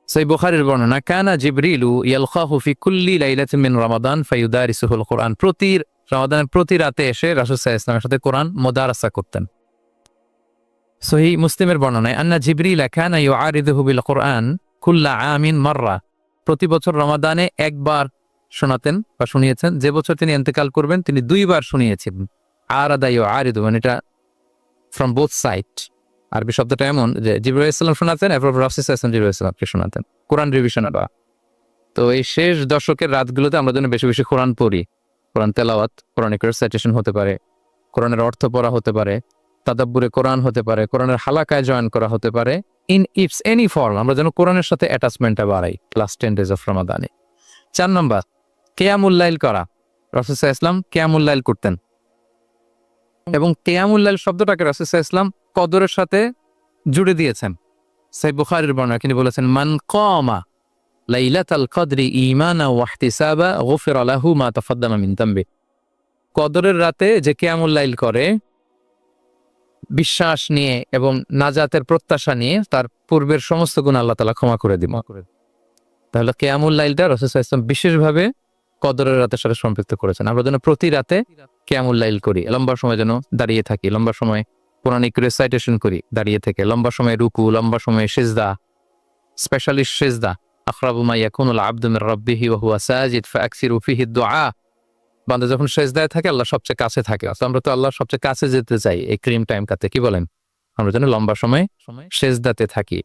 সহিহ বুখারীর বর্ণনা, কানা জিবরিলু ইয়ালখাহু ফি কুল্লি লাইলাতিন মিন রমাদান ফায়ুদারিসুহুল কুরআন। প্রতি রমাদানের প্রতি রাতে এসে রাসূল সাল্লাল্লাহু আলাইহি ওয়াসাল্লামের সাথে কোরআন মুদারাসা করতেন। সহিহ মুসলিমের বর্ণনায়, আন্না জিবরিল কানা ইউআরিদুহু বিল কুরআন কুল্লা আমিন মাররা। প্রতি বছর রমাদানে একবার শোনাতেন বা শুনিয়েছেন। যে বছর তিনি ইন্তেকাল করবেন তিনি 2 বার শুনিয়েছেন। আরাদা ইউআরিদু, মানে এটা ফ্রম বোথ সাইড। আরবি শব্দটা এমন যে জিবরাইল আলাইহিস সালাম শোনাতেন, এরপর রাসূল সাল্লাল্লাহু আলাইহি ওয়াসাল্লাম জিবরাইল আলাইহিস সালামকে শোনাতেন কোরআন রিভিশন। তো এই শেষ দশকের রাতগুলোতে আমরা যেন বেশি বেশি কোরআন পড়ি। কোরআন তেলাওয়াত, কোরআনিক রিসাইটেশন হতে পারে, কোরআনের অর্থ পড়া হতে পারে, তাদাব্বুরে কোরআন হতে পারে, কোরআনের হালাকায় জয়েন করা হতে পারে। ইন ইটস এনি ফর্ম আমরা যেন কোরআনের সাথে অ্যাটাচমেন্টটা বাড়াই লাস্ট 10 days অফ রমাদানে। 4 নম্বর কিয়ামুল লাইল করা। রাসূল সাল্লাল্লাহু আলাইহি ওয়াসাল্লাম কিয়ামুল লাইল করতেন, এবং কিয়ামুল লাইল শব্দটাকে রাসূল সাল্লাল্লাহু আলাইহি ওয়াসাল্লাম কদরের সাথে জুড়ে দিয়েছেন। সহিহ বুখারীর বর্ণনা তিনি বলেছেন, মান কামা লাইলাতাল কদরি ঈমানা ওয়া ইহতিসাবা গুফিরা লাহু মা তাকাদ্দামা মিন যামবি। কদরের রাতে যে কিয়ামুল লাইল করে বিশ্বাস নিয়ে এবং নাজাতের প্রত্যাশা নিয়ে, তার পূর্বের সমস্ত গুনাহ আল্লাহ তাআলা ক্ষমা করে দিবেন। তাহলে কিয়ামুল লাইলটা রাসূল সাল্লাল্লাহু আলাইহি ওয়াসাল্লাম বিশেষভাবে কদরের রাতের সাথে সম্পৃক্ত করেছেন। আমরা যেন প্রতি রাতে কিয়ামুল লাইল করি, লম্বা সময় যেন দাঁড়িয়ে থাকি, লম্বা সময় কোরআনিক রিসাইটেশন করি দাঁড়িয়ে থেকে, লম্বা সময় রুকু, লম্বা সময় সিজদা, স্পেশালি সিজদা। আকরাবু মা ইয়াকুনুল আবদু মির রাব্বিহি ওয়া হুয়া সাজিদ ফাআকসিরু ফিহি দুআ। বান্দা যখন সিজদায় থাকে আল্লাহ সবচেয়ে কাছে থাকে। তো আমরা তো আল্লাহর সবচেয়ে কাছে যেতে চাই এই ক্রিম টাইম কাতে, কি বলেন? আমরা যেন লম্বা সময় সিজদাতে থাকি।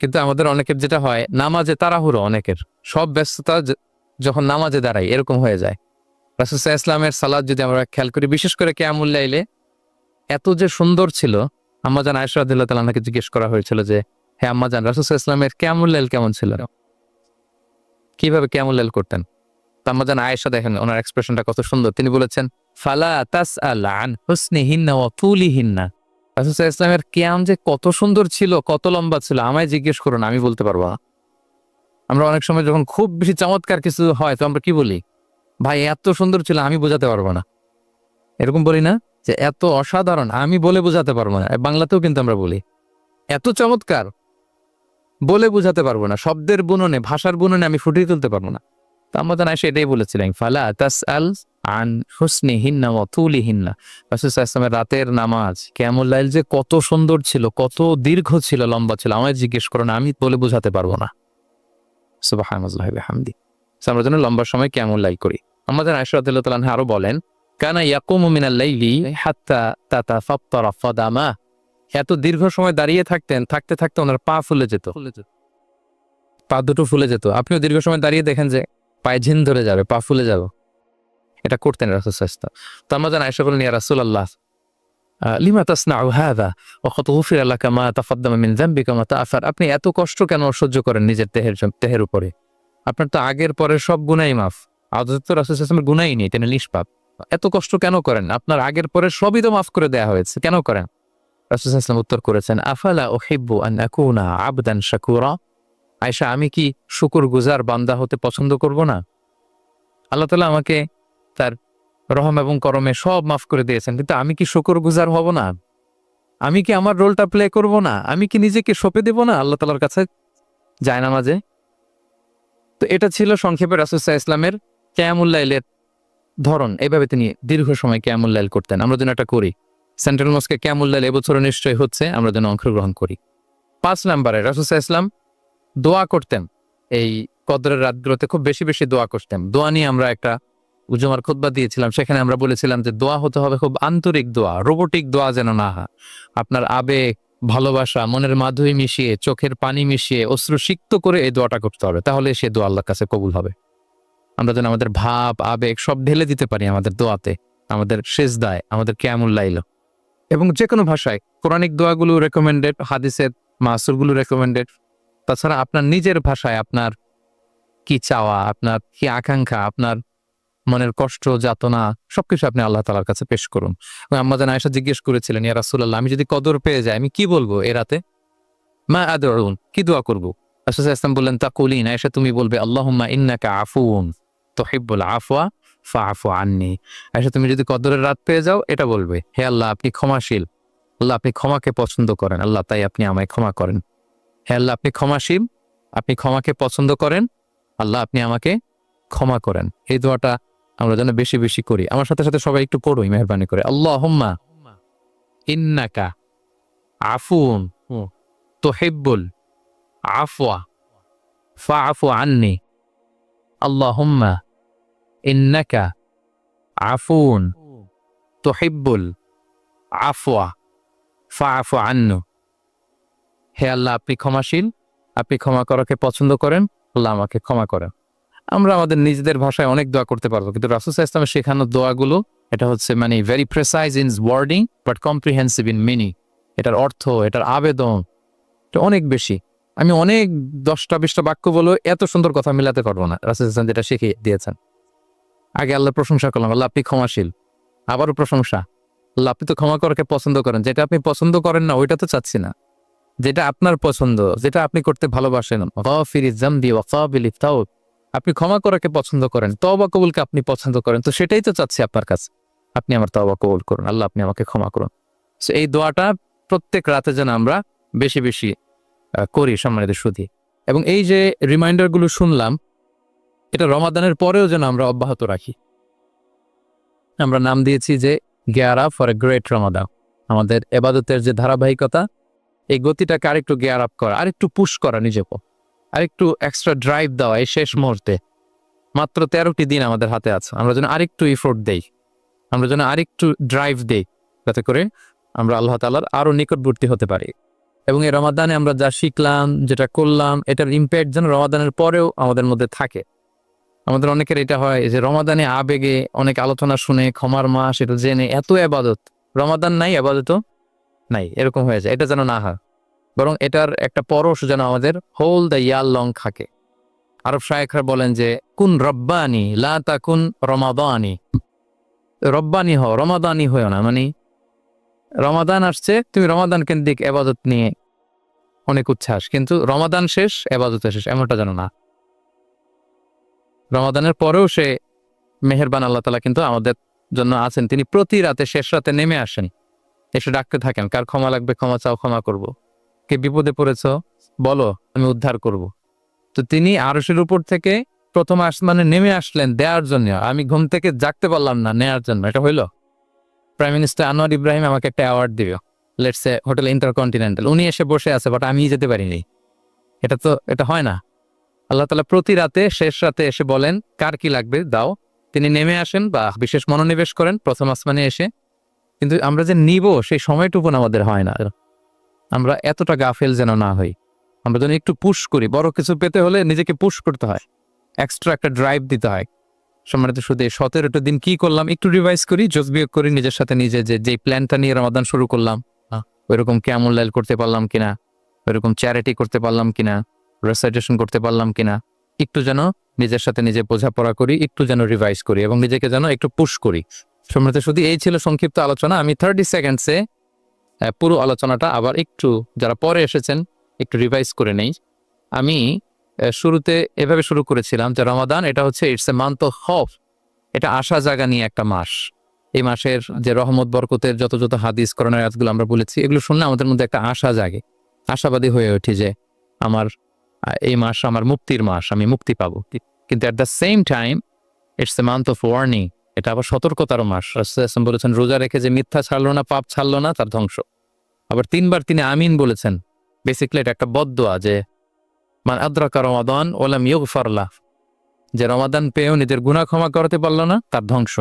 কিন্তু আমাদের অনেকের যেটা হয়, নামাজে তাড়াহুড়ো, অনেকের সব ব্যস্ততা যখন নামাজে দাঁড়াই এরকম হয়ে যায়। রাসূল সাল্লাল্লাহু আলাইহি ওয়াসাল্লামের সালাত যদি আমরা খেয়াল করি, বিশেষ করে কিয়ামুল লাইলে এত যে সুন্দর ছিল। আম্মাজান আয়েশা রাদিয়াল্লাহু তাআলা আনহাকে জিজ্ঞেস করা হয়েছিল যে, হে আম্মাজান, রাসূল সাল্লাল্লাহু আলাইহি ওয়াসাল্লামের কিয়ামুল লাইল কেমন ছিল, কিভাবে কিয়ামুল লাইল করতেন? আম্মাজান আয়েশা, দেখেন ওনার এক্সপ্রেশনটা কত সুন্দর। তিনি বলেছেন, ফালা তাসআল আন হুসনিহিন্না ওয়া তুলিহিন্না। রাসূল সাল্লাল্লাহু আলাইহি ওয়াসাল্লামের কিয়াম যে কত সুন্দর ছিল, কত লম্বা ছিল, আমায় জিজ্ঞেস করুন, আমি বলতে পারবো না। আমরা অনেক সময় যখন খুব বেশি চমৎকার কিছু হয় তো আমরা কি বলি, ভাই এত সুন্দর ছিল, আমি বোঝাতে পারবো না। এরকম বলি না যে এত অসাধারণ, আমি বলে বোঝাতে পারবো না। বাংলাতেও কিন্তু আমরা বলি এত চমৎকার, বলে বোঝাতে পারবো না, শব্দের বুননে, ভাষার বুননে আমি ফুটিয়ে তুলতে পারবো না। তো আম্মাজান আয়েশা এটাই বলেছিলেন, ফালা তাসআল আন হুসনিহিন্না ওয়া তুলিহিন্না। রাসূল সাল্লাল্লাহু আলাইহি ওয়াসাল্লামের রাতের নামাজ কিয়ামুল লাইল যে কত সুন্দর ছিল, কত দীর্ঘ ছিল, লম্বা ছিল, আমায় জিজ্ঞেস করো না, আমি বলে বোঝাতে পারবো না। সুবহানাল্লাহি ওয়া বিহামদি। আমরা যেন লম্বা সময় কিয়ামুল লাইল করি। আম্মাজান আয়েশা রাদিয়াল্লাহু তাআলা আনহা আরো বলেন, কানা ইয়াকুমু মিনাল লাইলি হাত্তা তাতাফাত্তারা ফাদামা। এত দীর্ঘ সময় দাঁড়িয়ে থাকতেন, থাকতে থাকতে ওনার পা ফুলে যেত, পা দুটো ফুলে যেত। আপনিও দীর্ঘ সময় দাঁড়িয়ে দেখেন যে পায়ে ঝিন ধরে যাবে, পা ফুলে যাবে, এটা করতেন রাসূল সাল্লাল্লাহু আলাইহি ওয়াসাল্লাম। তো আমরা যেন আয়েশা বললেন, ইয়া রাসূলাল্লাহ লিমা তাসনাউ হাযা ওয়া কদ গুফিরা লাকা মা তাকাদ্দামা মিন যামবিকা ওয়া মা তাআখার। আপনি এত কষ্ট কেন সহ্য করেন নিজের দেহের উপরে? আপনার তো আগের পরের সব গুনাহই মাফ। আদত তো রাসূল সাল্লাল্লাহু আলাইহি ওয়াসাল্লামের গুনাহই নেই, তিনি নিষ্পাপ। এত কষ্ট কেন করেন? আপনার আগের পরের সবই তো মাফ করে দেয়া হয়েছে, কেন করেন? রাসূল সাল্লাল্লাহু আলাইহি ওয়াসাল্লাম উত্তর করেছেন, আফালা উহিব্বু আন আকুনা আবদান শাকুরা। আয়েশা, আমি কি শুকরগুজার বান্দা হতে পছন্দ করব না? আল্লাহ তাআলা আমাকে তার রহম এবং করমে সব মাফ করে দিয়েছেন, কিন্তু আমি কি শুকরগুজার হব না? আমি কি আমার রোলটা প্লে করব না? আমি কি নিজেকে সঁপে দেব না আল্লাহ তাআলার কাছে জায়নামাজে? তো এটা ছিল সংক্ষেপে রাসূল সাল্লাল্লাহু আলাইহি ওয়াসাল্লামের কিয়ামুল লাইলের ধরন। এইভাবে তিনি দীর্ঘ সময় কিয়ামুল লাইল করতেন। আমরা যেন এটা করি। সেন্ট্রাল মস্কে কিয়ামুল লাইল এবছরও নিশ্চয়ই হচ্ছে, আমরা যেন অংশগ্রহণ করি। 5 নম্বরে রাসূল সাল্লাল্লাহু আলাইহি ওয়াসাল্লাম দোয়া করতেন। এই কদরের রাতগুলোতে খুব বেশি বেশি দোয়া করতেন। দোয়া নিয়ে আমরা একটা জুমার খুতবা দিয়েছিলাম, সেখানে আমরা বলেছিলাম যে দোয়া হতে হবে খুব আন্তরিক দোয়া, রোবোটিক দোয়া যেন না হয়। আপনার আবেগ, ভালোবাসা, মনের মাধুরী মিশিয়ে, চোখের পানি মিশিয়ে, অশ্রু সিক্ত করে এই দোয়াটা করতে হবে, তাহলে সে দোয়া আল্লাহর কাছে কবুল হবে। আমরা যেন আমাদের ভাব, আবেগ সব ঢেলে দিতে পারি আমাদের দোয়াতে, আমাদের সিজদায়, আমাদের কিয়ামুল লাইল। এবং যে কোনো ভাষায় কোরআনিক দোয়াগুলো রেকমেন্ডেড, হাদিসের মাসুরগুলো রেকমেন্ডেড। তাছাড়া আপনার নিজের ভাষায় আপনার কি চাওয়া, আপনার কি আকাঙ্ক্ষা, আপনার মনের কষ্ট, যাতনা সবকিছু আপনি আল্লাহ তাআলার কাছে পেশ করুন। এবং আম্মা জান আয়েশা জিজ্ঞেস করেছিলেন, ইয়া রাসূলুল্লাহ, আমি যদি কদর পেয়ে যাই আমি কি বলবো এ রাতে? মা আদউন, কি দোয়া করব? রাসূল সাল্লাল্লাহু আলাইহি ওয়াসাল্লাম বললেন, তাকুলিন, আয়েশা তুমি বলবে, আল্লাহুম্মা ইন্নাকা আফুউন তুহিব্বুল আফওয়া ফাআফু আন্নি। আয়েশা তুমি যদি কদরের রাত পেয়ে যাও এটা বলবে, হে আল্লাহ আপনি ক্ষমাশীল, আল্লাহ আপনি ক্ষমাকে পছন্দ করেন, আল্লাহ তাই আপনি আমায় ক্ষমা করেন। হে আল্লাহ আপনি ক্ষমাশীল, আপনি ক্ষমাকে পছন্দ করেন, আল্লাহ আপনি আমাকে ক্ষমা করেন। এই দোয়াটা আমরা যেন বেশি বেশি করি। আমার সাথে সাথে সবাই একটু পড়ুই মেহেরবানি করে, আল্লাহুম্মা ইন্নাকা আফুউন তুহিব্বুল আফওয়া ফাআফু আন্নি। আল্লাহুম্মা ইন্নাকা আফুউন তুহিব্বুল আফওয়া ফাআফু আন্নু। হে আল্লাহ আপনি ক্ষমাশীল, আপনি ক্ষমা করাকে পছন্দ করেন, আল্লাহ আমাকে ক্ষমা করেন। আমরা আমাদের নিজেদের ভাষায় অনেক দোয়া করতে পারবো, কিন্তু রাসূল সাল্লাল্লাহু আলাইহি ওয়াসাল্লামের শেখানো দোয়াগুলো এটা হচ্ছে মানে very precise in wording but comprehensive in meaning. এটার অর্থ, এটার আবেদন এটা অনেক বেশি। আমি অনেক 10টা-20টা বাক্য বলে এত সুন্দর কথা মিলাতে পারবো না। রাসূল সাল্লাল্লাহু আলাইহি ওয়াসাল্লাম যেটা শিখিয়ে দিয়েছেন, আগে আল্লাহর প্রশংসা করলাম, আল্লাহ আপনি ক্ষমাশীল, আবারও প্রশংসা, আল্লাহ আপনি তো ক্ষমা করাকে পছন্দ করেন। যেটা আপনি পছন্দ করেন না ওইটা তো চাচ্ছি না, যেটা আপনার পছন্দ, যেটা আপনি করতে ভালোবাসেন, গাফিরিজ যামবি ওয়া কাবিলিত তাওব, আপনি ক্ষমা করাকে পছন্দ করেন, তওবা কবুলকে আপনি পছন্দ করেন, তো সেটাই তো চাচ্ছি আপনার কাছে। আপনি আমার তওবা কবুল করুন, আল্লাহ আপনি আমাকে ক্ষমা করুন। সো এই দোয়াটা প্রত্যেক রাতে যেন আমরা বেশি বেশি করি সম্মানিত সুধী। এবং এই যে রিমাইন্ডারগুলো শুনলাম, এটা রমাদানের পরেও যেন আমরা অব্যাহত রাখি। আমরা নাম দিয়েছি যে gear up for a great Ramadan. আমাদের ইবাদতের যে ধারাবাহিকতা, এই গতিটাকে আরেকটু গিয়ার আপ করা, আরেকটু পুশ করা নিজেকে, আরেকটু এক্সট্রা ড্রাইভ দেওয়া এই শেষ মুহূর্তে। মাত্র 13টি দিন আমাদের হাতে আছে, আমরা যেন আরেকটু এফোর্ট দেই, আমরা যেন আরেকটু ড্রাইভ দেই, যাতে করে আমরা আল্লাহ তাআলার আরো নিকটবর্তী হতে পারি। এবং এই রমাদানে আমরা যা শিখলাম, যেটা করলাম, এটার ইম্প্যাক্ট যেন রমাদানের পরেও আমাদের মধ্যে থাকে। আমাদের অনেকের এটা হয় যে রমাদানে আবেগে অনেক আলোচনা শুনে, ক্ষমার মাস এটা জেনে এত ইবাদত, রমাদান নাই ইবাদতও নাই, এরকম হয়ে যায়। এটা যেন না হয়, বরং এটার একটা পরশ যেন আমাদের হোল দ্য ইয়ার লং থাকে। আরব শায়েখরা বলেন যে কুন রব্বানি লা তাকুন রমাদানি, রব্বানি হও, রমাদানি হও না। মানে রমাদান আসছে, তুমি রমাদান কেন্দ্রিক ইবাদত নিয়ে অনেক উচ্ছ্বাস, কিন্তু রমাদান শেষ ইবাদতে শেষ, এমনটা যেন না। রমাদানের পরেও সে মেহেরবান আল্লাহ তাআলা কিন্তু আমাদের জন্য আছেন। তিনি প্রতি রাতে শেষ রাতে নেমে আসেন, এসে ডাকতে থাকেন, কার ক্ষমা লাগবে ক্ষমা চাও, ক্ষমা করব। কে বিপদে পড়েছ বলো, আমি উদ্ধার করব। তো তিনি আরশের উপর থেকে প্রথম আসমানে নেমে আসলেন দেওয়ার জন্য। আমি ঘুম থেকে জাগতে পারলাম না, নেয়ার জন্য। এটা হইল? প্রাইম মিনিস্টার আনোয়ার ইব্রাহিম আমাকে একটা অ্যাওয়ার্ড দিবে, লেটস সে হোটেল ইন্টারকন্টিনেন্টাল, উনি এসে বসে আছে, বাট আমি যেতে পারিনি। এটা হয় না। আল্লাহ তাআলা প্রতি রাতে শেষ রাতে এসে বলেন কার কি লাগবে দাও। তিনি নেমে আসেন বা বিশেষ মনোনিবেশ করেন প্রথম আসমানে এসে, কিন্তু আমরা যে নিব সেই সময়টুকু আমাদের হয় না। আমরা এতটা গাফেল যেন না হই, আমরা যেন একটু পুশ করি। বড় কিছু পেতে হলে নিজেকে পুশ করতে হয়, এক্সট্রা একটা ড্রাইভ দিতে হয়। সম্মানিত শুধু 17টা দিন কি করলাম একটু রিভাইজ করি, জোস বিয়োগ করি নিজের সাথে নিজে, যে প্ল্যানটা নিয়ে রমাদান শুরু করলাম ওইরকম কিয়ামুল লাইল করতে পারলাম কিনা, ওইরকম চ্যারিটি করতে পারলাম কিনা, রেসাইটেশন করতে পারলাম কিনা, একটু যেন নিজের সাথে নিজে বোঝাপড়া করি, একটু যেন রিভাইজ করি এবং নিজেকে যেন একটু পুশ করি। সম্মানিত শুধু এই ছিল সংক্ষিপ্ত আলোচনা। আমি 30 সেকেন্ডসে পুরো আলোচনাটা আবার একটু যারা পরে এসেছেন একটু রিভাইজ করে নেই। আমি শুরুতে এভাবে শুরু করেছিলাম যে রমাদান এটা হচ্ছে it's a month of hope, এটা আশা জাগা নিয়ে একটা মাস। এই মাসের যে রহমত বরকতের যত যত হাদিস করোনার আয়াতগুলো আমরা বলেছি এগুলো শুনলে আমাদের মধ্যে একটা আশা জাগে, আশাবাদী হয়ে ওঠে যে আমার এই মাস আমার মুক্তির মাস, আমি মুক্তি পাবো। কিন্তু at the same time it's a month of warning, এটা আবার সতর্কতার মাস। রাসূলুল্লাহ বলেছেন রোজা রেখে যে মিথ্যা ছাড়লো না, পাপ ছাড়লো না, তার ধ্বংস। আবার 3বার তিনি আমিন বলেছেন। বেসিক্যালি এটা একটা বদদোয়া যে মান আদরাকা রমাদান ওয়া লাম ইগফার লাহ, যে রমাদান পেয়েও নিজের গুনাহ ক্ষমা করতে পারলো না, তার ধ্বংস।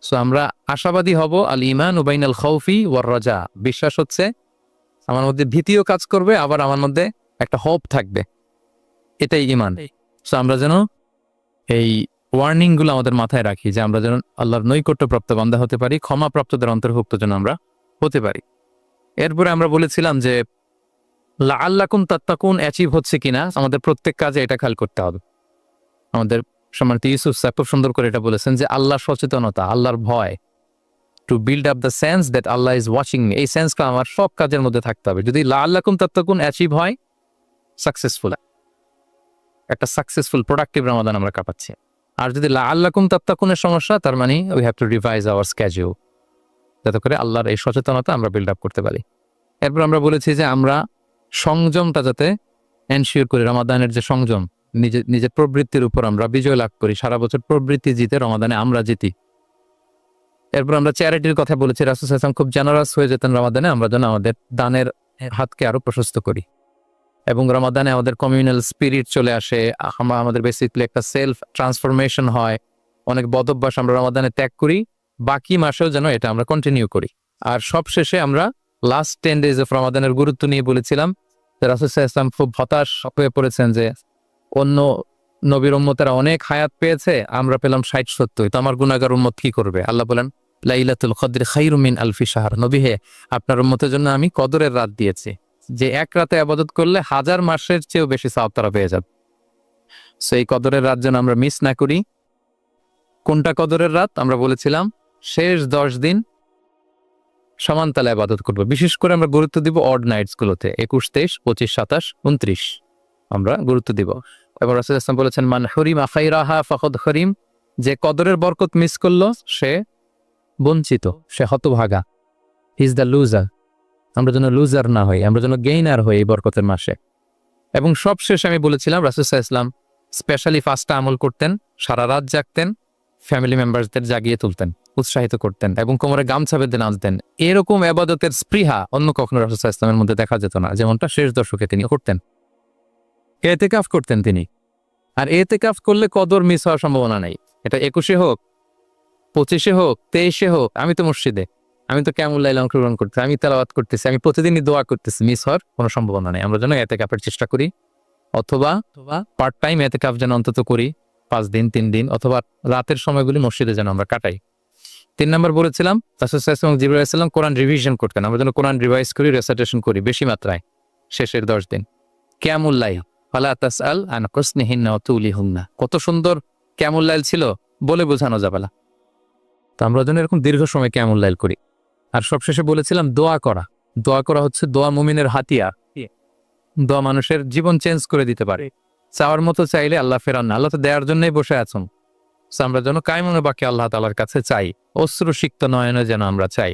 সো আমরা আশাবাদী হব। আল ঈমান বাইনাল খাউফি ওয়ার রাজা, বিশ্বাস হচ্ছে আমার মধ্যে ভীতিও কাজ করবে, আবার আমার মধ্যে একটা হোপ থাকবে, এটাই ঈমান। সো আমরা যেন এই ওয়ার্নিং গুলো আমাদের মাথায় রাখি যে আমরা যেন আল্লাহর নৈকট্যপ্রাপ্ত বান্দা হতে পারি, ক্ষমাপ্রাপ্তদের অন্তর্ভুক্ত যেন আমরা হতে পারি। এরপরে আমরা বলেছিলাম যে লাআল্লাকুম তাত্তাকুন অ্যাচিভ হচ্ছে কিনা আমাদের প্রত্যেক কাজে এটা খেয়াল করতে হবে। আমাদের সম্মানিত ইউসুফ স্যার খুব সুন্দর করে এটা বলেছেন যে আল্লাহর সচেতনতা, আল্লাহর ভয়, to build up the sense that Allah is watching me, এই সেন্সটা আমার সব কাজের মধ্যে থাকতে হবে। যদি লাআল্লাকুম তাত্তাকুন অ্যাচিভ হয়, সাকসেসফুল, একটা সাকসেসফুল প্রোডাক্টিভ রমাদান আমরা কাটাচ্ছি। আর যদি লাআল্লাকুম তাত্তাকুনের সমস্যা, তার মানে we have to revise hour schedule, যাতে করে আল্লাহর এই সচেতনতা আমরা বিল্ড আপ করতে পারি। এরপর আমরা বলেছি যে আমরা সংযমটা যাতে এনশিওর করি, রমাদানের যে সংযম, নিজের প্রবৃত্তির উপর আমরা বিজয় লাভ করি। সারা বছর প্রবৃত্তি জিতে, রমাদানে আমরা জিতি। এরপর আমরা চ্যারিটির কথা বলেছি। রাসূল সাল্লাল্লাহু আলাইহি ওয়াসাল্লাম খুব জেনারাস হয়ে যেতেন রমাদানে, আমরা যেন আমাদের দানের হাতকে আরো প্রশস্ত করি এবং রমাদানে আমাদের কমিউনাল স্পিরিট চলে আসে, আমাদের বেসিক্যালি একটা সেলফ ট্রান্সফরমেশন হয়, অনেক বদ অভ্যাস আমরা রমাদানে ত্যাগ করি, বাকি মাসেও যেন এটা আমরা কন্টিনিউ করি। আর সবশেষে আমরা লাস্ট 10 days অফ রমাদানের গুরুত্ব নিয়ে বলেছিলাম যে রাসূল সাল্লাল্লাহু আলাইহি ওয়াসাল্লাম খুব হতাশ হয়ে পড়েছেন যে অন্য নবীর উম্মতেরা অনেক হায়াত পেয়েছে, আমরা পেলাম 60-70, তো আমার গুনাহগার উম্মত কি করবে? আল্লাহ বলেন লাইলাতুল কদর খায়রুম মিন আলফি শাহর, নবী হে আপনার উম্মতের জন্য আমি কদরের রাত দিয়েছি, যে এক রাতে ইবাদত করলে 1000 মাসের চেয়েও বেশি সওয়াব তারা পেয়ে যাবে। সো এই কদরের রাত যেন আমরা মিস না করি। কোনটা কদরের রাত? আমরা বলেছিলাম শেষ 10 দিন সমান তালে ইবাদত করব। বিশেষ করে আমরা গুরুত্ব দিব অড নাইটস গুলোতে, 21, 23, 25, 27, 29 আমরা গুরুত্ব দিব। এবং রাসূল সাল্লাল্লাহু আলাইহি ওয়াসাল্লাম বলেছেন মান হুরিমা খায়রাহা ফাকাদ হরিম, যে কদরের বরকত মিস করলো সে বঞ্চিত, সে হতভাগা, হি ইজ দ্য লুজার। আমরা যেন লুজার না হই, আমরা যেন গেইনার হই এই বরকতের মাসে। এবং সবশেষে আমি বলেছিলাম রাসূল সাল্লাল্লাহু আলাইহি ওয়াসাল্লাম স্পেশালি ফাস্টটা আমল করতেন, সারা রাত জাগতেন, ফ্যামিলি মেম্বারদের জাগিয়ে তুলতেন, উৎসাহিত করতেন এবং কোমরে গামছা বেঁধে নাচতেন। এরকম ইবাদতের স্পৃহা অন্য কখনো রাসূল সাল্লাল্লাহু আলাইহি ওয়াসাল্লামের মধ্যে দেখা যেত না, যেমনটা শেষ দশকে তিনি করতেন। ইতিকাফ করতেন তিনি। আর ইতিকাফ করলে কদর মিস হওয়ার সম্ভাবনা নেই। এটা 21-এ হোক, 25-এ হোক, 23-এ হোক, আমি তো মসজিদে, আমি তো কিয়ামুল লাইল অংশগ্রহণ করতেছি, আমি তেলাওয়াত করতেছি, আমি প্রতিদিনই দোয়া করতেছি, মিস হওয়ার কোনো সম্ভাবনা নেই। আমরা যেন ইতিকাফের চেষ্টা করি, অথবা পার্ট টাইম ইতিকাফ যেন অন্তত করি 5 দিন, 3 দিন, অথবা রাতের সময়গুলি মসজিদে যেন আমরা কাটাই। 3 নম্বর বলেছিলাম রাসূল সাল্লাল্লাহু আলাইহি ওয়াসাল্লাম জিবরাইল আলাইহিস সালাম কোরআন রিভিশন করতেন, আমরা যেন কোরআন রিভাইজ করি, রেসাইটেশন করি বেশি মাত্রায় শেষের 10 দিন। কিয়ামুল লাইল ফালা তাসআল আন কুসনিহিন্না ওয়া তুলিহুন্না, কত সুন্দর কিয়ামুল লাইল ছিল, বলে বোঝানো যাবে না। তো আমরা যেন এরকম দীর্ঘ সময় কিয়ামুল লাইল করি। আর সবশেষে বলেছিলাম দোয়া করা। দোয়া করা হচ্ছে দোয়া মুমিনের হাতিয়ার। দোয়া মানুষের জীবন চেঞ্জ করে দিতে পারে। চাওয়ার মতো চাইলে আল্লাহ ফেরান না, আল্লাহ তো দেওয়ার জন্যই বসে আছেন। আমরা যেন কায়মনে বাকি আল্লাহ তাআলার কাছে চাই, অশ্রুসিক্ত নয়নে যেন আমরা চাই।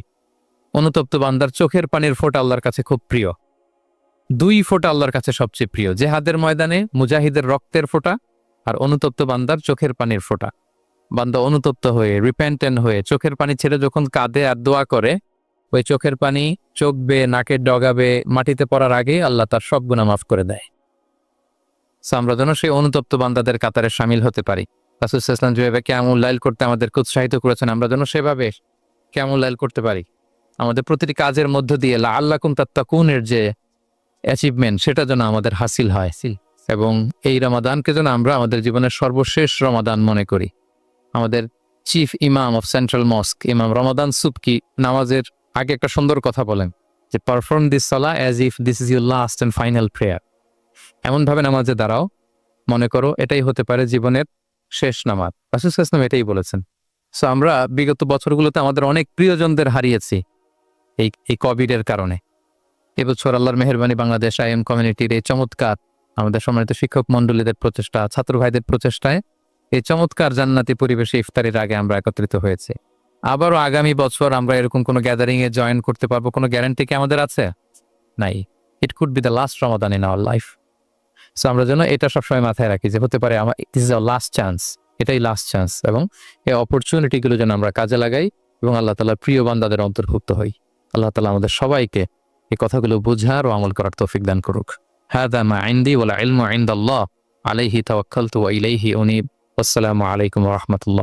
অনুতপ্ত বান্দার চোখের পানির ফোঁটা আল্লাহর কাছে খুব প্রিয়। 2 ফোঁটা আল্লাহর কাছে সবচেয়ে প্রিয়, জেহাদের ময়দানে মুজাহিদের রক্তের ফোঁটা আর অনুতপ্ত বান্দার চোখের পানির ফোঁটা। বান্দা অনুতপ্ত হয়ে, রিপেন্টেন্ট হয়ে, চোখের পানি ছেড়ে যখন কাঁদে আর দোয়া করে, ওই চোখের পানি চোখ বেয়ে, নাকের ডগাবে, মাটিতে পড়ার আগে আল্লাহ তার সব গুনাহ মাফ করে দেয়। আমরা যেন সেই অনুতপ্ত বান্দাদের কাতারে শামিল হতে পারি। রাসূল সাল্লাল্লাহু আলাইহি ওয়াসাল্লাম যেভাবে কিয়ামুল লাইল করতে আমাদেরকে উৎসাহিত করেছেন, আমরা যেন সেভাবে কিয়ামুল লাইল করতে পারি। আমাদের প্রতিটি কাজের মধ্য দিয়ে লাআল্লাকুম তাত্তাকুনের যে অ্যাচিভমেন্ট, সেটা যেন আমাদের হাসিল হয়। এবং এই রমাদানকে যেন আমরা আমাদের জীবনের সর্বশেষ রমাদান মনে করি। আমাদের চিফ ইমাম অফ সেন্ট্রাল মস্ক ইমাম রমাদান সুবকি নামাজের আগে একটা সুন্দর কথা বলেন যে perform this Salah as if this is your last and final prayer. এমনভাবে নামাজে দাঁড়াও, মনে করো এটাই হতে পারে জীবনের শেষ নামাজ। রাসূল সাল্লাল্লাহু আলাইহি ওয়াসাল্লাম এটাই বলেছেন। সো আমরা বিগত বছরগুলোতে আমাদের অনেক প্রিয়জনদের হারিয়েছি এই কোভিডের কারণে। এবছর আল্লাহর মেহেরবানি বাংলাদেশ আইএম কমিউনিটির এই চমৎকার আমাদের সম্মানিত শিক্ষক মণ্ডলীদের প্রচেষ্টা, ছাত্র ভাইদের প্রচেষ্টায় এই চমৎকার জান্নাতি পরিবেশে ইফতারের আগে আমরা একত্রিত হয়েছে। আবারও আগামী বছর আমরা এরকম কোনো গ্যাদারিং এ জয়েন করতে পারবো, কোনো গ্যারান্টি কি আমাদের আছে? নাই। It could be the last Ramadan in our life. So আমরা যেন এটা সবসময় মাথায় রাখি যে হতে পারে আমার this is our last chance, এটাই লাস্ট চান্স, এবং এই অপরচুনিটিগুলো যেন আমরা কাজে লাগাই এবং আল্লাহ তাআলার প্রিয় বান্দাদের অন্তর্ভুক্ত হই। আল্লাহ তাআলা আমাদের সবাইকে এই কথাগুলো বোঝার ও আমল করার তৌফিক দান করুক। হাযা মা ইনদি ওয়াল ইলমু ইনদাল্লাহ আলাইহি তাওয়াক্কালতু ওয়া ইলাইহি উনীব। আসসালামু আলাইকুম ওয়া রাহমাতুল্লাহ।